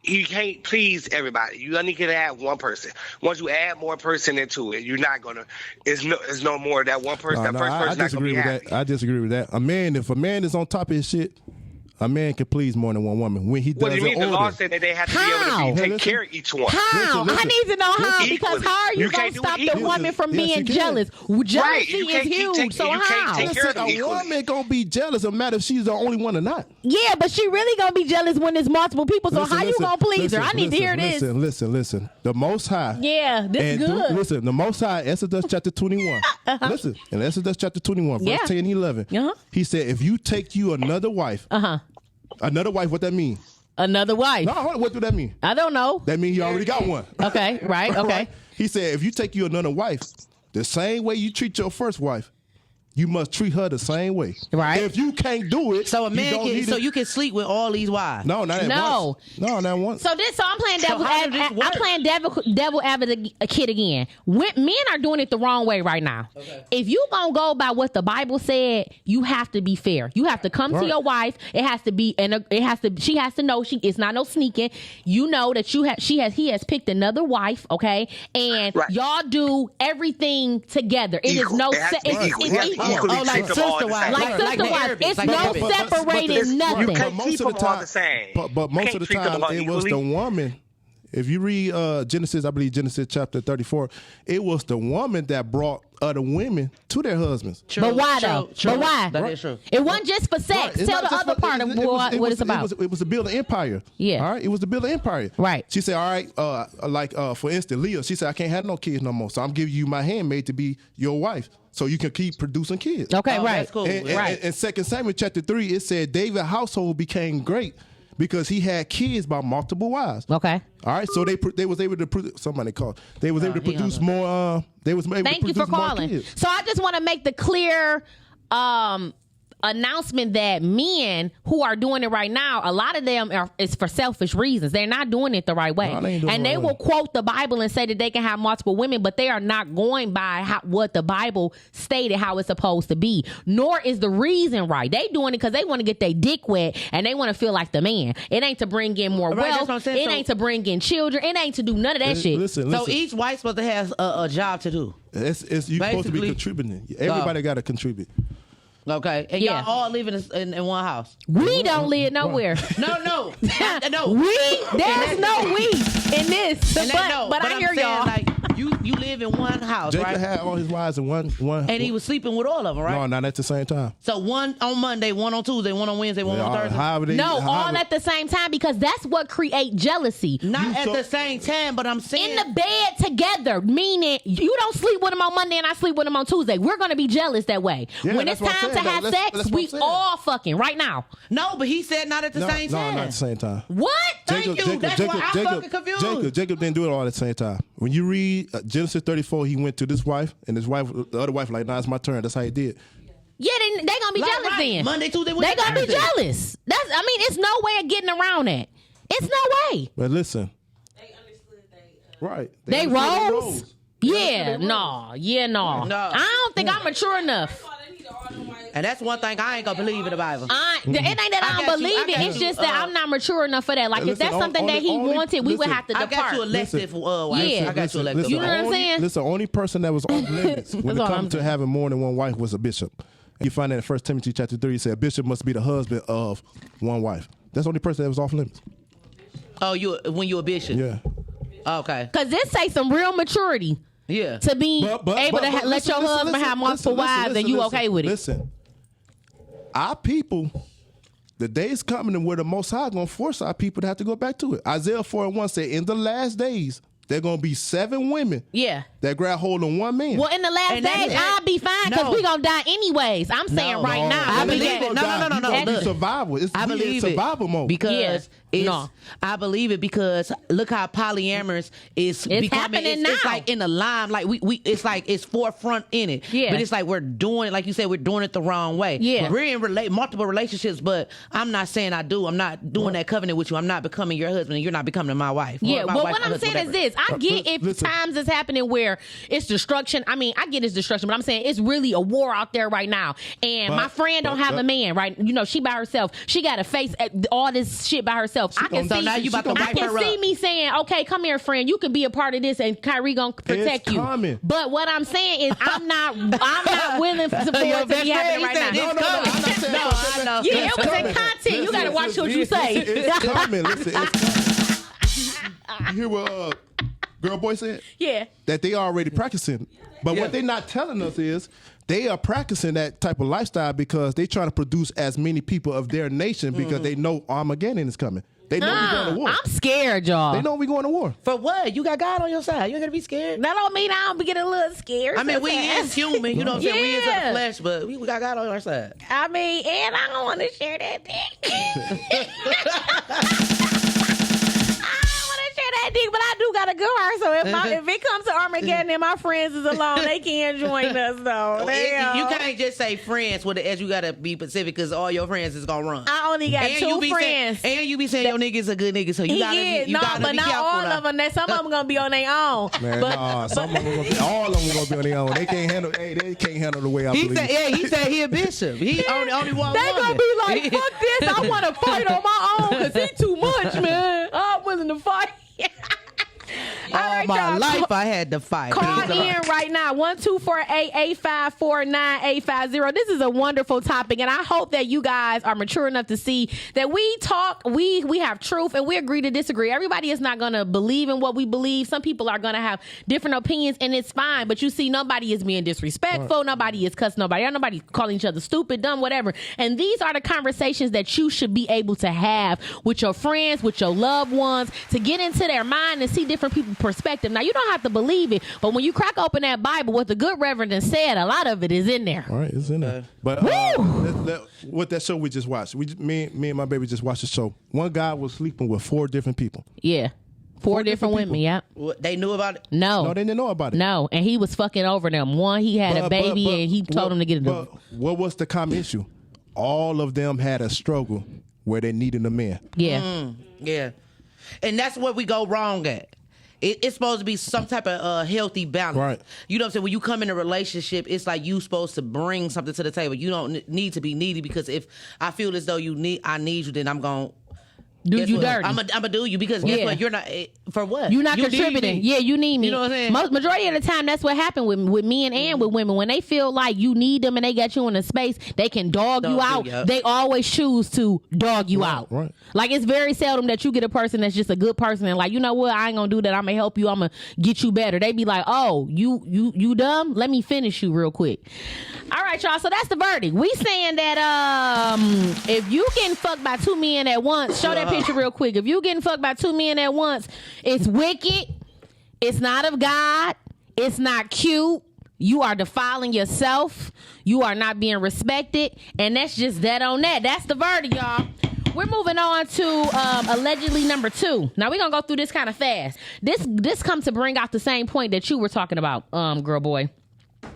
he can't please everybody. You only can add one person. Once you add more person into it, you're not gonna. It's no more that one person. That first person not gonna be happy. I disagree with that. If a man is on top of his shit, a man can please more than one woman. When he does what do you mean? the law said that they have to be able to take care of each one. How? I need to know how, because how are you going to stop the woman from being jealous? Jealousy is huge, so how? A woman going to be jealous, no matter if she's the only one or not. Yeah, but she really going to be jealous when there's multiple people, so how you going to please her? I need to hear this. Listen. The Most High. Yeah, this is good. Listen, the Most High, Exodus chapter 21. Listen, in Exodus chapter 21, verse 10 and 11, he said, if you take you another wife, another wife, what that mean? Another wife. No, what do that mean? I don't know. That means you already got one. Okay, right, okay. Right? He said, if you take you another wife, the same way you treat your first wife, you must treat her the same way. Right. If you can't do it, so a man you can sleep with all these wives. No, not once. No, not once. So I'm playing devil advocate again. Men are doing it the wrong way right now. Okay. If you gonna go by what the Bible said, you have to be fair. You have to come to your wife. It has to be, and she has to know it's not no sneaking. You know that he has picked another wife. Okay, and y'all do everything together. It is no it's equal. Like sister wives. It's no separating nothing. You can't keep them all the same. But most of the time, it was the woman. If you read Genesis, I believe Genesis chapter 34, it was the woman that brought other women to their husbands. True, but why though? But why? That is true. It wasn't just for sex. Tell the other part of what it's about. It was to build an empire. Yeah. All right. It was to build an empire. Right. She said, all right, for instance, Leah, she said, I can't have no kids no more. So I'm giving you my handmaid to be your wife, so you can keep producing kids. Okay, right. That's cool. And 2 Samuel chapter 3, it said David's household became great because he had kids by multiple wives. Okay. All right. So they was able to produce They was able to produce more. They was able to produce more kids. Thank you for calling. So I just want to make the clear announcement that men who are doing it right now, a lot of them is for selfish reasons. They're not doing it the right way. And they will quote the Bible and say that they can have multiple women, but they are not going by what the Bible stated how it's supposed to be. Nor is the reason right. They doing it because they want to get their dick wet and they want to feel like the man. It ain't to bring in more wealth. It ain't to bring in children. It ain't to do none of that shit. Listen. So each wife's supposed to have a job to do. You're supposed to be contributing. Everybody got to contribute. Okay, and y'all all living in one house. We don't live nowhere. No. There's no we in this. But I hear y'all. Like you live in one house, Jacob right? had all his wives in one. And he was sleeping with all of them, right? No, not at the same time. So one on Monday, one on Tuesday, one on Wednesday, one on Thursday. All at the same time, because that's what create jealousy. Not at the same time, but I'm saying in the bed together, meaning you don't sleep with him on Monday and I sleep with him on Tuesday. We're going to be jealous that way. Yeah, when it's time to have sex, we all fucking right now. No, but he said not at the same time. No, not at the same time. What? Thank you. That's why I'm fucking confused. Jacob didn't do it all at the same time. When you read Genesis 34, he went to this wife, and his wife, the other wife, like, nah, it's my turn. That's how he did. Yeah, they gonna be jealous then. Monday, Tuesday, Wednesday. They gonna be jealous. It's no way of getting around that. It's no way. But listen. They understood right. They rose? Yeah, no. I don't think I'm mature enough. And that's one thing I ain't gonna believe in the Bible. It ain't that I don't believe it. It's just that I'm not mature enough for that. Like, if that's something that he wanted, we would have to depart. I got you elected for wife. Yeah. I got you elected. You know what I'm saying? Listen, the only person that was off limits when it comes to having more than one wife was a bishop. You find that in 1 Timothy chapter 3, it said a bishop must be the husband of one wife. That's the only person that was off limits. Oh, when you a bishop? Yeah. Okay. Because this takes some real maturity. Yeah. to be able to let your husband have multiple wives, and you okay with it? Listen, our people, the day's coming and where the Most High going to force our people to have to go back to it. Isaiah 4:1 said, in the last days, there going to be 7 women that grab hold on one man. Well, in the last days, I'll be fine because we going to die anyways. I'm saying now. I believe it. No. It's survival. I believe survival mode. Because I believe it because look how polyamorous is becoming. It's like in the line. Like we it's like it's forefront in it. Yeah. But it's like we're doing it, like you said, we're doing it the wrong way. Yeah. We're in multiple relationships, but I'm not saying I do. I'm not doing that covenant with you. I'm not becoming your husband and you're not becoming my wife. Yeah. Well, what I'm saying is this. I get if times is happening where it's destruction. I mean, I get it's destruction, but I'm saying it's really a war out there right now. And my friend don't have a man, right? You know, she by herself. She got to face all this shit by herself. I can see me saying, okay, come here, friend. You can be a part of this and Khayree gonna protect you. Coming. But what I'm saying is I'm not willing for it to be happening right now. I know. Yeah, it was in content. You gotta watch what you say. It's coming. Listen, it's coming. You hear what Girl Boy said? Yeah. That they already practicing. But what they're not telling us is they are practicing that type of lifestyle because they trying to produce as many people of their nation because they know Armageddon is coming. They know we're going to war. I'm scared, y'all. They know we're going to war. For what? You got God on your side. You ain't got to be scared. That don't mean I don't be getting a little scared. I mean, we is human. You know what I'm saying? We is in the flesh, but we got God on our side. I mean, and I don't want to share that dick. But I do got a good heart, so if it comes to Armageddon and my friends is alone, they can't join us though. You can't just say friends with the S. You gotta be specific because all your friends is gonna run. I only got 2 friends, and you be saying your nigga's a good nigga, so you gotta be but not all of them. Some of them gonna be on their own. Man, some of them gonna be. All of them gonna be on their own. They can't handle. They can't handle the way I believe. He said he a bishop. He only one. They gonna be like, fuck this. I want to fight on my own because he too much, man. I'm willing to fight. All my life I had to fight. Call in right now, 1-248-854-9850. This is a wonderful topic, and I hope that you guys are mature enough to see that we talk, we have truth, and we agree to disagree. Everybody is not going to believe in what we believe. Some people are going to have different opinions, and it's fine. But you see, nobody is being disrespectful. Right. Nobody is cussing nobody out. Nobody calling each other stupid, dumb, whatever. And these are the conversations that you should be able to have with your friends, with your loved ones, to get into their mind and see different people's perspective. Now, you don't have to believe it, but when you crack open that Bible, what the good Reverend said, a lot of it is in there. All right, it's in there. But what that show we just watched, me and my baby just watched the show. One guy was sleeping with 4 different people. Yeah. 4 different women, yeah. They knew about it? No, they didn't know about it. No, and he was fucking over them. One, he had a baby, and he told him to get it done. What was the common issue? All of them had a struggle where they needed a man. Yeah. Yeah. And that's where we go wrong at. It's supposed to be some type of healthy balance. Right. You know what I'm saying? When you come in a relationship, it's like you supposed to bring something to the table. You don't need to be needy because if I feel as though I need you, then I'm going to do you dirty. I'm a do you because guess what? You're not for what? You're not contributing. Yeah, you need me. You know what I'm saying? Majority of the time, that's what happened with men and with women. When they feel like you need them and they got you in a space, they can dog you out. They always choose to dog you out. Right. Like it's very seldom that you get a person that's just a good person and like, you know what? I ain't gonna do that. I'm gonna help you. I'm gonna get you better. They be like, oh, you dumb? Let me finish you real quick. All right, y'all. So that's the verdict. We saying that if you getting fucked by 2 men at once, show that picture real quick. If you getting fucked by 2 men at once, it's wicked. It's not of God. It's not cute. You are defiling yourself. You are not being respected. And that's just that on that. That's the verdict, y'all. We're moving on to allegedly number 2. Now we're gonna go through this kind of fast. This comes to bring out the same point that you were talking about, girl boy.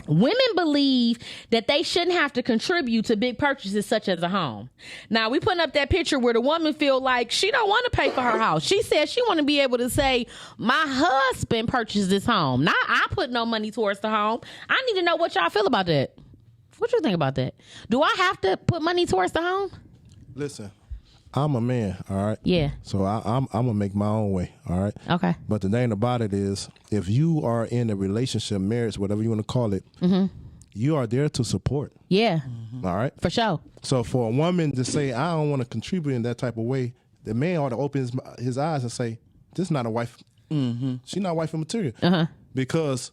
Women believe that they shouldn't have to contribute to big purchases such as a home. Now, we putting up that picture where the woman feel like she don't want to pay for her house. She says she want to be able to say, my husband purchased this home. Not I put no money towards the home. I need to know what y'all feel about that. What you think about that? Do I have to put money towards the home? Listen, I'm a man, all right? Yeah. So I'm going to make my own way, all right? Okay. But the thing about it is, if you are in a relationship, marriage, whatever you want to call it, you are there to support. Yeah. All right? For sure. So for a woman to say, I don't want to contribute in that type of way, the man ought to open his eyes and say, this is not a wife. She's not wife material. Because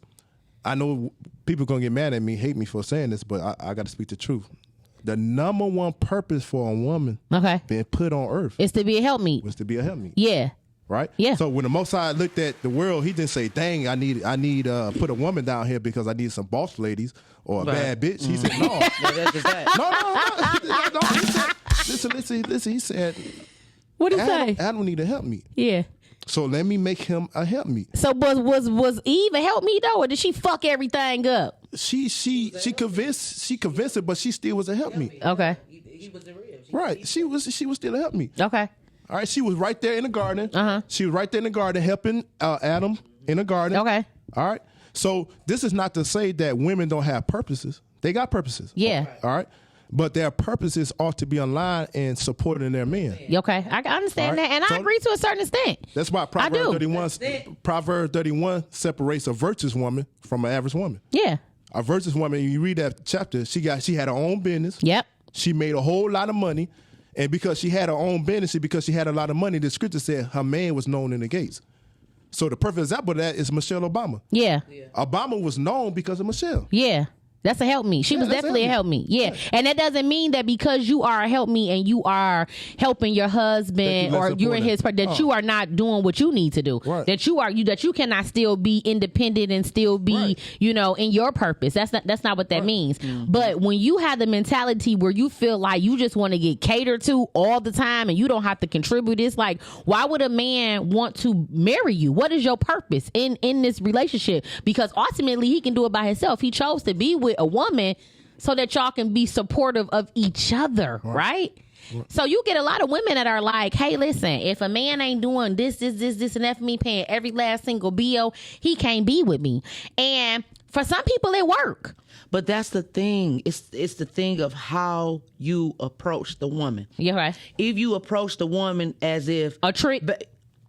I know people gonna get mad at me, hate me for saying this, but I got to speak the truth. The number one purpose for a woman being put on earth is to be a helpmeet. Was to be a helpmeet. Yeah. Right? Yeah. So when the Most High looked at the world, he didn't say, dang, I need put a woman down here because I need some boss ladies or a bad bitch. He said, no. That's just that. No. He said, listen. He said, what did he say? Adam need a helpmeet. Yeah. So let me make him a helpmeet. So was Eve a helpmeet though, or did she fuck everything up? She convinced it, but she still was a helpmeet. Okay. He was the real. Right. She was still a helpmeet. Okay. All right. She was right there in the garden. She was right there in the garden helping Adam in the garden. Okay. All right. So this is not to say that women don't have purposes. They got purposes. Yeah. All right. But their purposes ought to be aligned and supporting their men. Okay, I understand that, and I agree to a certain extent. That's why Proverbs 31 separates a virtuous woman from an average woman. Yeah. A virtuous woman, you read that chapter, she had her own business. Yep. She made a whole lot of money, and because she had her own business, because she had a lot of money, the scripture said her man was known in the gates. So the perfect example of that is Michelle Obama. Yeah. Obama was known because of Michelle. Yeah. That's a help me. She was definitely a help me. Yeah. Right. And that doesn't mean that because you are a help me and you are helping your husband or you're in his part that you are not doing what you need to do. Right. That you cannot still be independent and still be, in your purpose. That's not what that means. Mm-hmm. But when you have the mentality where you feel like you just want to get catered to all the time and you don't have to contribute, it's like, why would a man want to marry you? What is your purpose in this relationship? Because ultimately he can do it by himself. He chose to be with a woman so that y'all can be supportive of each other, right? So you get a lot of women that are like, hey, listen, if a man ain't doing this, and that for me, paying every last single bill, he can't be with me. And for some people, it work. But that's the thing. It's the thing of how you approach the woman. Yeah, right. If you approach the woman as if a trick.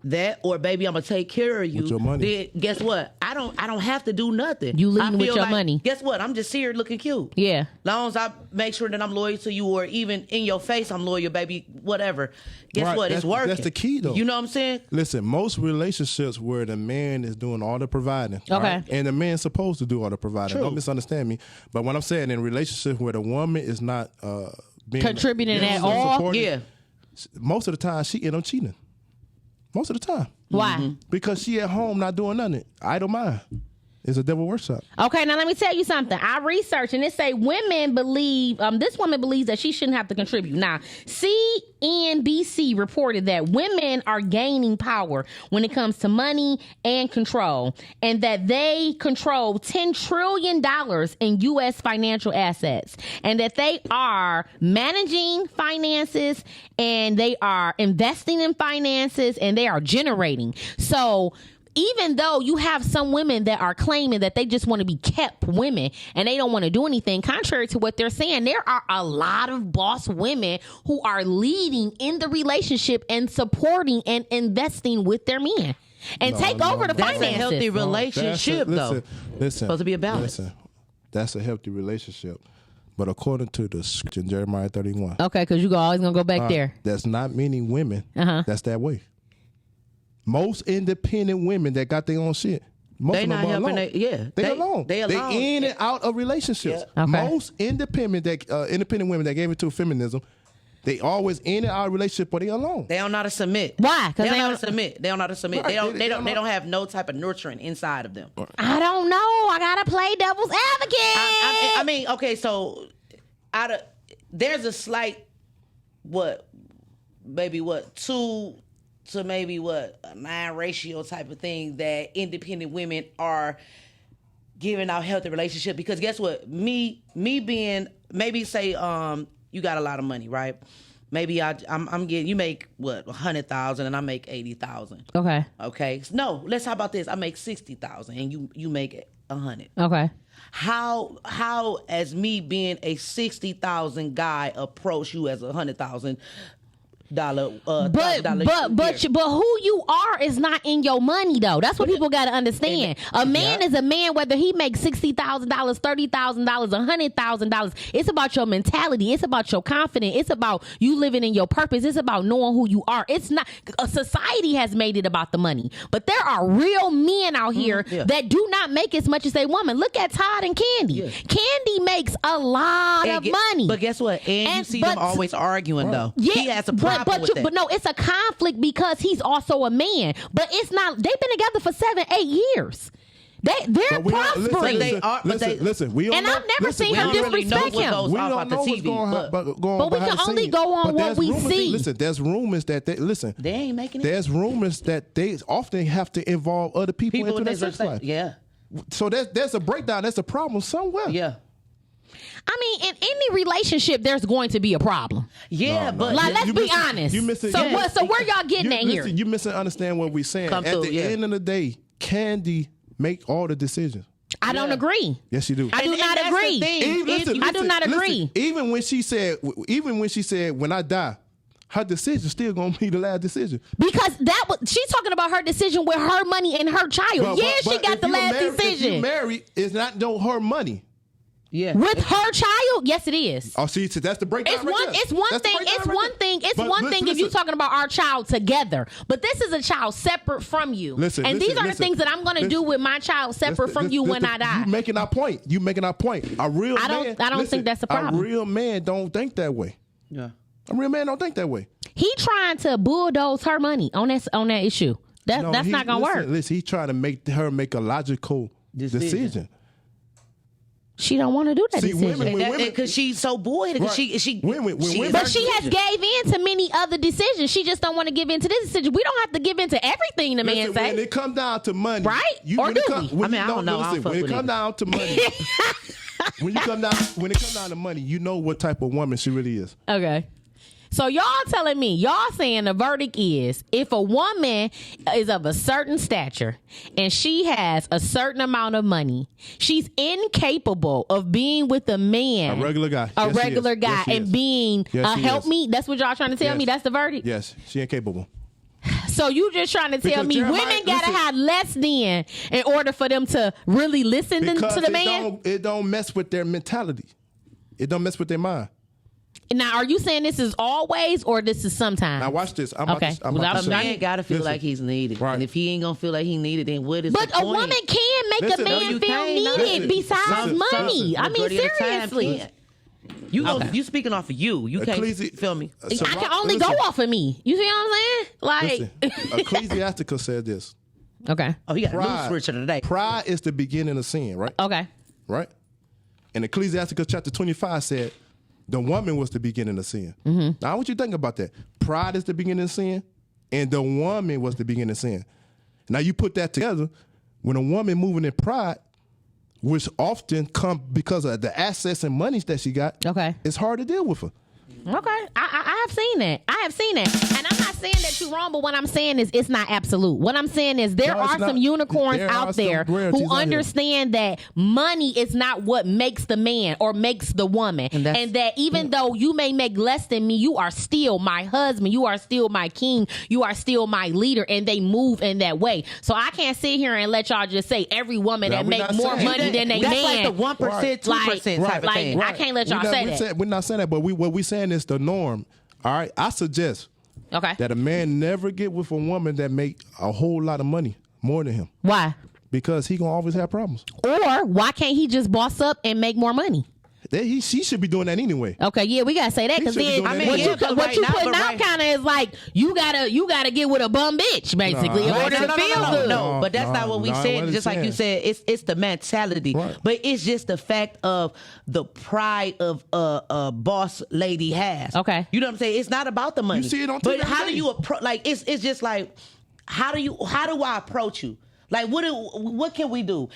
That or baby, I'm gonna take care of you. With your money. Then guess what? I don't have to do nothing. You leading with your money. Guess what? I'm just here looking cute. Yeah. Long as I make sure that I'm loyal to you, or even in your face, I'm loyal, baby. Whatever. Guess what? It's working. That's the key, though. You know what I'm saying? Listen, most relationships where the man is doing all the providing, right? And the man's supposed to do all the providing. True. Don't misunderstand me. But what I'm saying, in relationships where the woman is not being contributing at all, most of the time she end up cheating. Most of the time. Why? Mm-hmm. Because she at home not doing nothing. Idle mind. It's a devil workshop. Okay, now let me tell you something. I researched and it say women believe, this woman believes that she shouldn't have to contribute. Now, CNBC reported that women are gaining power when it comes to money and control, and that they control $10 trillion in U.S. financial assets, and that they are managing finances, and they are investing in finances, and they are generating. So, even though you have some women that are claiming that they just want to be kept women and they don't want to do anything, contrary to what they're saying, there are a lot of boss women who are leading in the relationship and supporting and investing with their men and take over the finances. That's a healthy relationship, though. Listen, supposed to be a balance. Listen, that's a healthy relationship. But according to the scripture in Jeremiah 31. Okay, because you're always going to go back there. That's not many women that's that way. Most independent women that got their own shit, most of them are alone. They alone. They in and out of relationships. Yeah. Okay. Most independent women that gave it to feminism, they always in and out of relationship, but they alone. They don't know how to submit. Why? Because they don't know how to submit. They don't know how to submit. Right. They don't have no type of nurturing inside of them. I don't know. I gotta play devil's advocate. I mean, okay, so there's a slight 2 to maybe a 9 ratio type of thing that independent women are giving out healthy relationship, because guess what? Me being, maybe say you got a lot of money, right? Maybe I'm getting, you make 100,000 and I make 80,000. Okay. No, how about this? I make 60,000 and you make 100. Okay. How as me being a 60,000 guy approach you as 100,000? but who you are is not in your money though. That's what people got to understand. A man is a man whether he makes $60,000, $30,000, $100,000. It's about your mentality. It's about your confidence. It's about you living in your purpose. It's about knowing who you are. It's not a society has made it about the money, but there are real men out here that do not make as much as a woman. Look at Todd and Candy. Candy makes a lot of money, but guess what? And you see them always arguing though. Yeah, he has a problem with that. But no, it's a conflict because he's also a man. But it's not. They've been together for 7-8 years. They're prospering. Listen. We don't and know, I've never seen her disrespect him. We don't know what's going on. But we can only go on what we see. Listen, there's rumors that they ain't making it. There's rumors that they often have to involve other people into their sex life. Yeah. So there's a breakdown. There's a problem somewhere. Yeah. I mean, in any relationship, there's going to be a problem. Yeah, but like, let's be honest. So where y'all getting at here? You misunderstand what we're saying. At the end of the day, Candy make all the decisions. I don't agree. Yes, you do. I do not agree. I do not agree. Even when she said, when I die, her decision still gonna be the last decision. Because she's talking about her decision with her money and her child. She got the last decision. If you married, it's not her money. Yeah. With her child, yes, it is. Oh, see, that's the breakdown. It's one thing if you're talking about our child together, but this is a child separate from you. These are the things that I'm going to do with my child separate from you when I die. You making our point. A real man. I don't think that's a problem. A real man don't think that way. Yeah. A real man don't think that way. He trying to bulldoze her money on that issue. That's not going to work. Listen, he's trying to make her make a logical decision. She don't want to do that decision because she's so bored. Because she but she has gave in to many other decisions. She just don't want to give in to this decision. We don't have to give in to everything the man say. When it comes down to money, right? I don't know. When it comes down to money, when it comes down to money, you know what type of woman she really is. Okay. So y'all telling me, y'all saying the verdict is if a woman is of a certain stature and she has a certain amount of money, she's incapable of being with a man, a regular guy, and being a helpmeet. That's what y'all trying to tell me? That's the verdict? Yes, she incapable. So you just trying to tell me women gotta have less than in order for them to really listen to the man? It don't mess with their mentality. It don't mess with their mind. Now, are you saying this is always or this is sometimes? Now watch this. A man gotta feel like he's needed, and if he ain't gonna feel like he needed, then what is the point? But a woman can make a man feel needed besides money. I mean, seriously. You speaking off of you. You can't feel me. I can only go off of me. You see what I'm saying? Like Ecclesiasticus said this. Okay. Oh, you got a new scripture today. Pride is the beginning of sin, right? Okay. Right? And Ecclesiasticus chapter 25 said the woman was the beginning of sin. Mm-hmm. Now, I want you to think about that. Pride is the beginning of sin, and the woman was the beginning of sin. Now, you put that together, when a woman moving in pride, which often come because of the assets and monies that she got, it's hard to deal with her. Okay, I have seen that. And I'm not saying that you're wrong, but what I'm saying is it's not absolute. What I'm saying is there are some unicorns out there who understand that money is not what makes the man or makes the woman. And that even though you may make less than me, you are still my husband. You are still my king. You are still my leader. And they move in that way. So I can't sit here and let y'all just say every woman that make more money than a man. That's like the 1%, 2% type of thing. I can't let y'all say that. We're not saying that, but what we're saying is the norm. All right, I suggest that a man never get with a woman that make a whole lot of money more than him. Why? Because he gonna always have problems. Or why can't he just boss up and make more money? She should be doing that anyway. Okay, yeah, we gotta say that because then what you putting out kind of is like you gotta get with a bum bitch basically in order to feel good. No, but that's not what we said. Just like you said, it's the mentality, but it's just the fact of the pride of a boss lady has. Okay, you know what I'm saying? It's not about the money. You see it on TV. But how do you approach? Like it's just like how do I approach you? Like what can we do?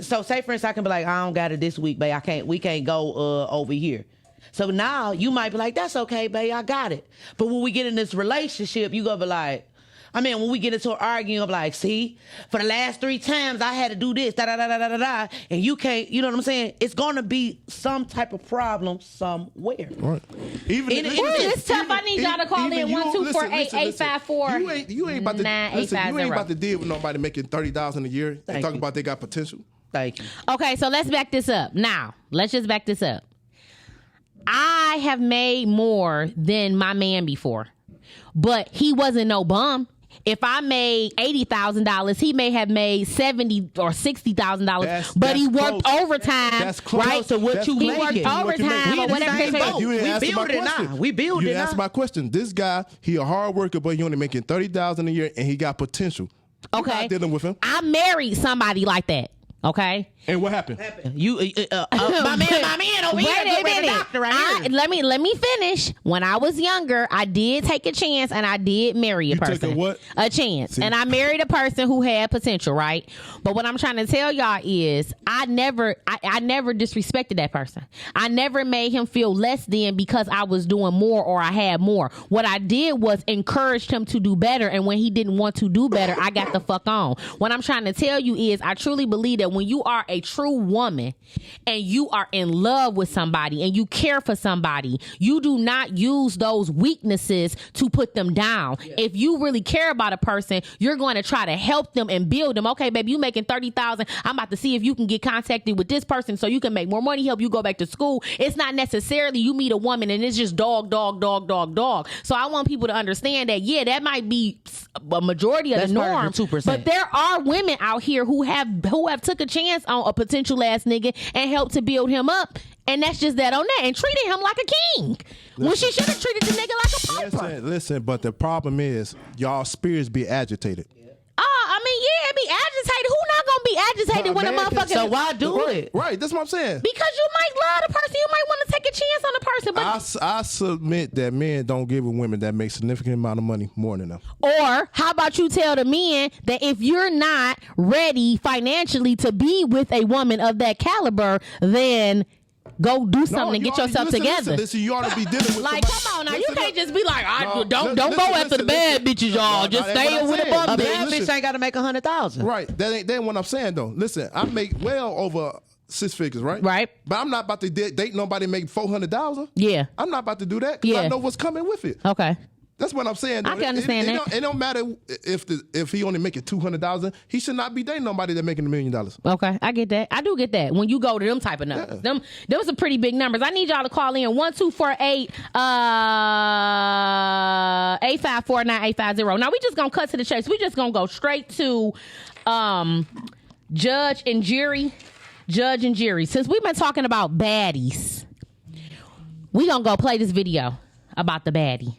So say for instance I can be like, I don't got it this week, babe. We can't go over here. So now you might be like, that's okay, babe, I got it. But when we get in this relationship, you gonna be like, I mean, when we get into an argument of like, see, for the last 3 times I had to do this, da-da-da-da-da-da, and you can't, you know what I'm saying? It's going to be some type of problem somewhere. Right. Even it's tough. I need y'all to call in 1-248-854. You ain't about to listen. You ain't about to deal with nobody making $30,000 a year and talking about they got potential. Thank you. Okay, so let's back this up. Now, let's just back this up. I have made more than my man before, but he wasn't no bum. If I made $80,000, he may have made $70,000 or $60,000, but he worked overtime. That's close. Right? So what you he making? worked overtime or whatever. You didn't answer my question. We build you it didn't answer my question. This guy, he a hard worker, but he only making $30,000 a year, and he got potential. Okay, you're not dealing with him. I married somebody like that. Okay. And what happened? You, my man over here, Wait a minute. doctor right here. Let me finish. When I was younger, I did take a chance and I did marry a person. Took a what? A chance. See? And I married a person who had potential, right? But what I'm trying to tell y'all is I never disrespected that person. I never made him feel less than because I was doing more or I had more. What I did was encouraged him to do better, and when he didn't want to do better, I got the fuck on. What I'm trying to tell you is I truly believe that when you are a true woman and you are in love with somebody and you care for somebody, you do not use those weaknesses to put them down. Yeah. If you really care about a person, you're going to try to help them and build them. Okay, baby, you making $30,000. I'm about to see if you can get contacted with this person so you can make more money, help you go back to school. It's not necessarily you meet a woman and it's just dog. So I want people to understand that, yeah, that might be a majority of the norm, 2%. But there are women out here who have took a chance on a potential ass nigga and helped to build him up, and that's just that on that, and treated him like a king when she should have treated the nigga like a pauper. Listen, but the problem is y'all spirits be agitated. I mean, yeah, it be agitated. Who not gonna be agitated when a motherfucker? So why do it? Right, that's what I'm saying. Because you might love the person, you might want to take a chance on the person. But I submit that men don't give with women that make significant amount of money more than them. Or how about you tell the men that if you're not ready financially to be with a woman of that caliber, then go do something and get yourself together. Listen, you ought to be dealing with like, somebody. come on now, you can't just be like, don't go after the bad bitches, y'all. Just stay with a bum bitch. A bitch. bad bitch ain't got to make 100,000. Right. That ain't what I'm saying though. Listen, I make well over 6 figures, right? Right. But I'm not about to date nobody make $400,000. Yeah. I'm not about to do that because I know what's coming with it. Okay. That's what I'm saying. Though. I can understand that. It don't matter if he only making $200,000. He should not be dating nobody that making $1 million. Okay, I get that. I do get that. When you go to them type of numbers, them are pretty big numbers. I need y'all to call in 1-248 854-9850. Now we just gonna cut to the chase. We just gonna go straight to judge and jury. Since we've been talking about baddies, we gonna go play this video about the baddie.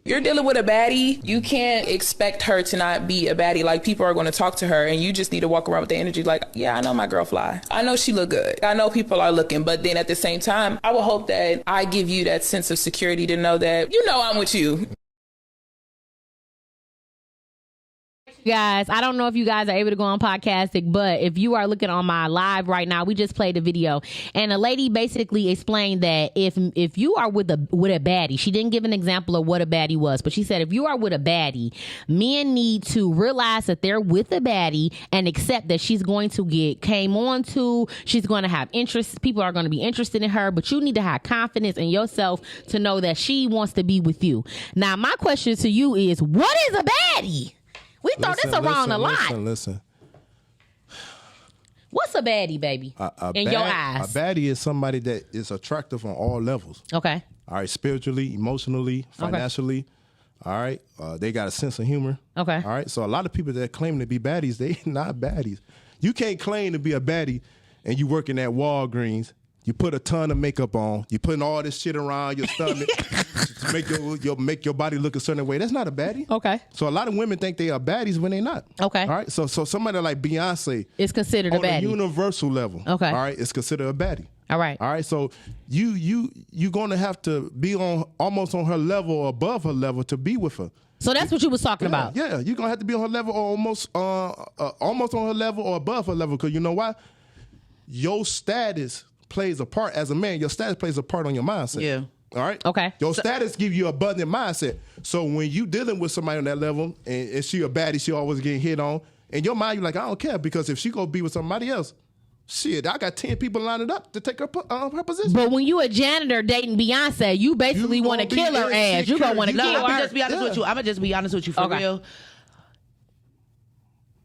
You're dealing with a baddie. You can't expect her to not be a baddie. Like, people are going to talk to her and you just need to walk around with the energy like, yeah, I know my girl fly. I know she look good. I know people are looking. But then at the same time, I would hope that I give you that sense of security to know that, you know, I'm with you. Guys, I don't know if you guys are able to go on Podcastic, but if you are looking on my live right now, we just played a video, and a lady basically explained that if you are with a baddie, she didn't give an example of what a baddie was, but she said if you are with a baddie, men need to realize that they're with a baddie and accept that she's going to get came on to, she's going to have interest, people are going to be interested in her, but you need to have confidence in yourself to know that she wants to be with you. Now, my question to you is, what is a baddie? We throw this around a lot. Listen. What's a baddie, baby? In your eyes? A baddie is somebody that is attractive on all levels. Okay. All right, spiritually, emotionally, financially. Okay. All right. They got a sense of humor. Okay. All right. So a lot of people that claim to be baddies, they not baddies. You can't claim to be a baddie and you working at Walgreens. You put a ton of makeup on. You putting all this shit around your stomach to make your body look a certain way. That's not a baddie. Okay. So a lot of women think they are baddies when they're not. Okay. All right. So somebody like Beyonce is considered a baddie on a universal level. Okay. All right. It's considered a baddie. All right. All right. So you gonna have to be on almost on her level or above her level to be with her. So that's what you was talking about. Yeah. You're gonna have to be on her level or almost on her level or above her level, because you know why? Your status plays a part as a man. Your status plays a part on your mindset. Yeah. All right. Okay. Your status give you abundant mindset. So when you dealing with somebody on that level and she a baddie, she always getting hit on. In your mind, you're like, I don't care because if she go be with somebody else, shit, I got 10 people lining up to take her position. But when you a janitor dating Beyonce, you basically want to kill her ass. You gonna want to kill her. I'm gonna just be honest with you. I'm gonna just be honest with you for real.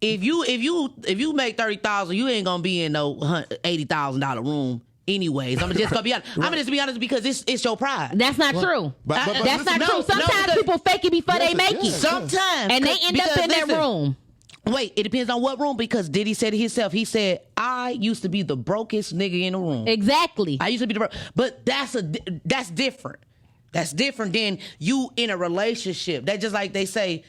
If you make 30,000, you ain't gonna be in no $80,000 room. Anyways, I'm just gonna be honest. I'm gonna just be honest because it's your pride. That's not true. But That's not true. Sometimes people fake it before they make it. Sometimes, and they end up in that room. Wait, it depends on what room because Diddy said it himself. He said, I used to be the brokest nigga in the room. Exactly. I used to be the broke. But that's different. That's different than you in a relationship. That's just like they say,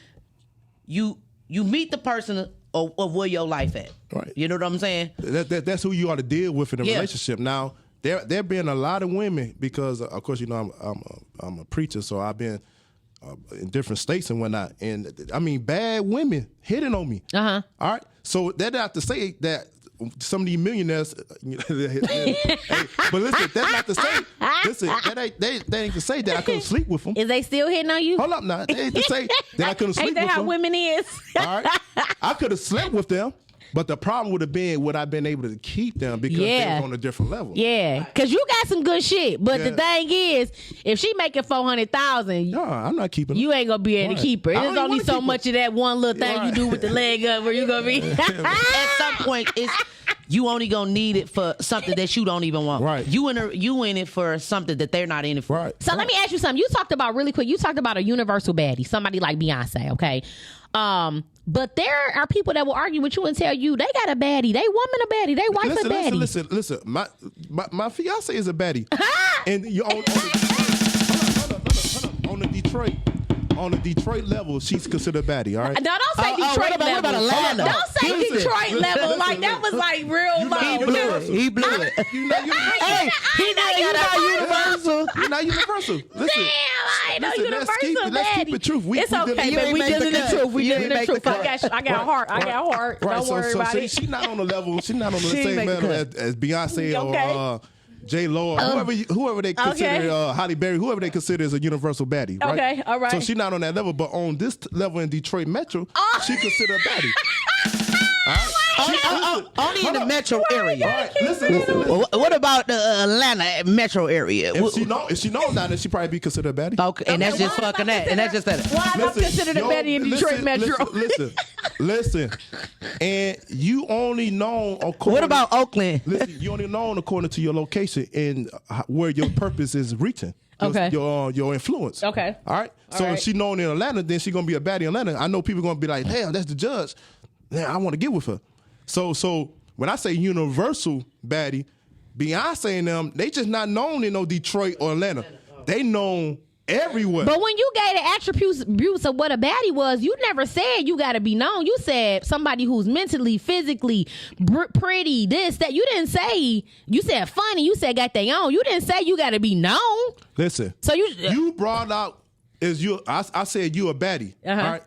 you meet the person of where your life at. Right. You know what I'm saying? That's who you ought to deal with in a relationship. Now, there been a lot of women because, of course, you know, I'm a preacher, so I've been in different states and whatnot. And I mean, bad women hitting on me. All right. So that's not to say that some of these millionaires, hey, but listen, that's not to say, that ain't to say that I couldn't sleep with them. Is they still hitting on you? Hold up now. They ain't to say that I couldn't sleep with them. Ain't that how women is? All right. I could have slept with them. But the problem would have been, would I been able to keep them because they was on a different level? Yeah, because you got some good shit. But the thing is, if she making $400,000, no, I'm not keeping her. You ain't gonna be able to keep her. There's only so much of that one little thing you do with the leg up where you gonna be. At some point, you only gonna need it for something that you don't even want. Right. You in it for something that they're not in it for. Right. So let me ask you something. You talked about really quick. You talked about a universal baddie, somebody like Beyonce. Okay. But there are people that will argue with you and tell you they got a baddie, they woman a baddie, they wife a baddie. Listen. My fiance is a baddie, and you on the Detroit level, she's considered a baddie. All right. No, don't say Detroit level. What about Atlanta? Don't say Detroit level. Like that was like real low. He blew it. Hey, He not universal. You're not universal. Listen. Damn, I know Listen, universal let's keep the truth. It's okay, but we dealing the truth. We dealing the truth. I got heart. Right. Don't worry about it. She's not on the level. She's not on the same level as Beyonce or J Lo, whoever they consider, Halle Berry, whoever they consider is a universal baddie. Right? Okay, all right. So she's not on that level, but on this level in Detroit Metro, she considered a baddie. Only in the metro area. All right, listen. What about the Atlanta metro area? If she knows that, then she probably be considered a baddie. Okay, and that's just fucking that. And that's just that. Why am I considered a baddie in Detroit Metro? Listen. And you only know according. What about Oakland? Listen, you only know according to your location and where your purpose is reaching. Okay. Your influence. Okay. All right. So if she known in Atlanta, then she gonna be a baddie in Atlanta. I know people gonna be like, hell, that's the judge. Man, I want to get with her. So when I say universal baddie, Beyonce and them, they just not known in no Detroit or Atlanta. They known everywhere. But when you gave the attributes of what a baddie was, you never said you got to be known. You said somebody who's mentally, physically, pretty, this, that. You didn't say, you said funny. You said got they own. You didn't say you got to be known. Listen. So you brought out, I said you a baddie. All right.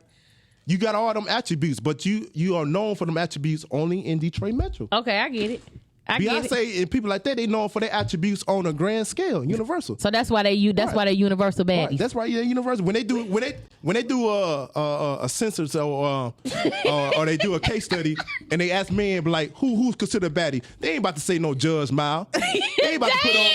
You got all them attributes, but you are known for them attributes only in Detroit Metro. Okay, I get it. Beyonce and people like that, they known for their attributes on a grand scale, universal. So that's why they why they're universal baddies. Right. That's why they're universal. When they do a census or they do a case study and they ask men like who's considered baddie, they ain't about to say no Judge Mile. They ain't about to put on.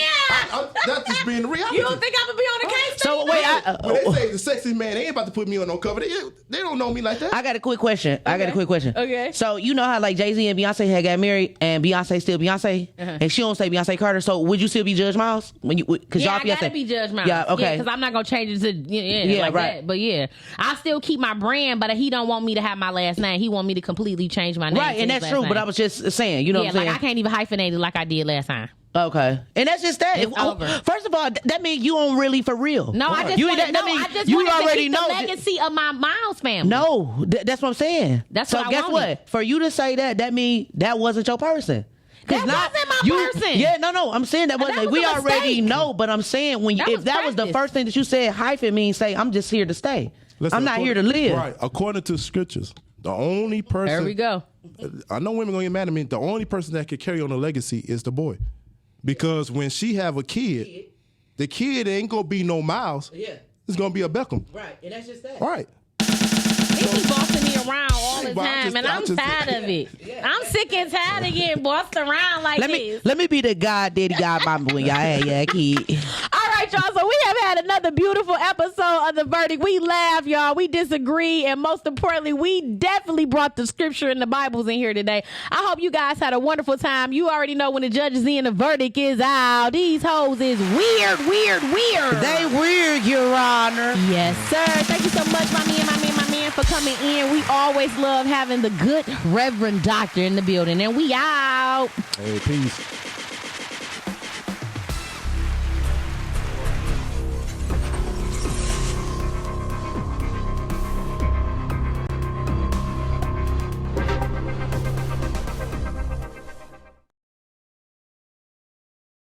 That's just being the reality. You don't think I'm gonna be on the case study? So wait, when they say the sexy man, they ain't about to put me on no cover. They don't know me like that. I got a quick question. Okay. So you know how like Jay-Z and Beyonce had got married and Beyonce still Beyonce, and she don't say Beyonce Carter. So would you still be Judge Miles when you? Because I gotta be Judge Miles. Yeah, okay. Because I'm not gonna change it to like right. that. But I still keep my brand, but he don't want me to have my last name. He want me to completely change my name. Right, and that's true. Name. But I was just saying, you know what I'm saying? Like I can't even hyphenate it like I did last time. Okay, and that's just that. First of all, that means you on really for real. No, I just wanted to keep the legacy of my Miles family. No, that's what I'm saying. That's so what I guess wanted. what? For you to say that means that wasn't your person. That wasn't my person. Yeah, no, I'm saying that wasn't. We already know, but I'm saying if that was the first thing that you said, hyphen means say I'm just here to stay. Listen, I'm not here to live. Right. According to scriptures, the only person. There we go. I know women gonna get mad at me. The only person that can carry on the legacy is the boy, because when she have a kid, the kid ain't gonna be no Miles. Yeah. It's gonna be a Beckham. Right, and that's just that. Right. He be bossing me around all the But time, and I'm tired of it. I'm sick and tired of getting bossed around like this. Let me be the goddaddy godmama when y'all had your kid. All right, y'all. So we have had another beautiful episode of The Verdict. We laugh, y'all. We disagree. And most importantly, we definitely brought the scripture and the Bibles in here today. I hope you guys had a wonderful time. You already know when the judge is in, the verdict is out. These hoes is weird. They weird, Your Honor. Yes, sir. Thank you so much, my man, for coming in. We always love having the good Reverend Doctor in the building. And we out. Hey, peace.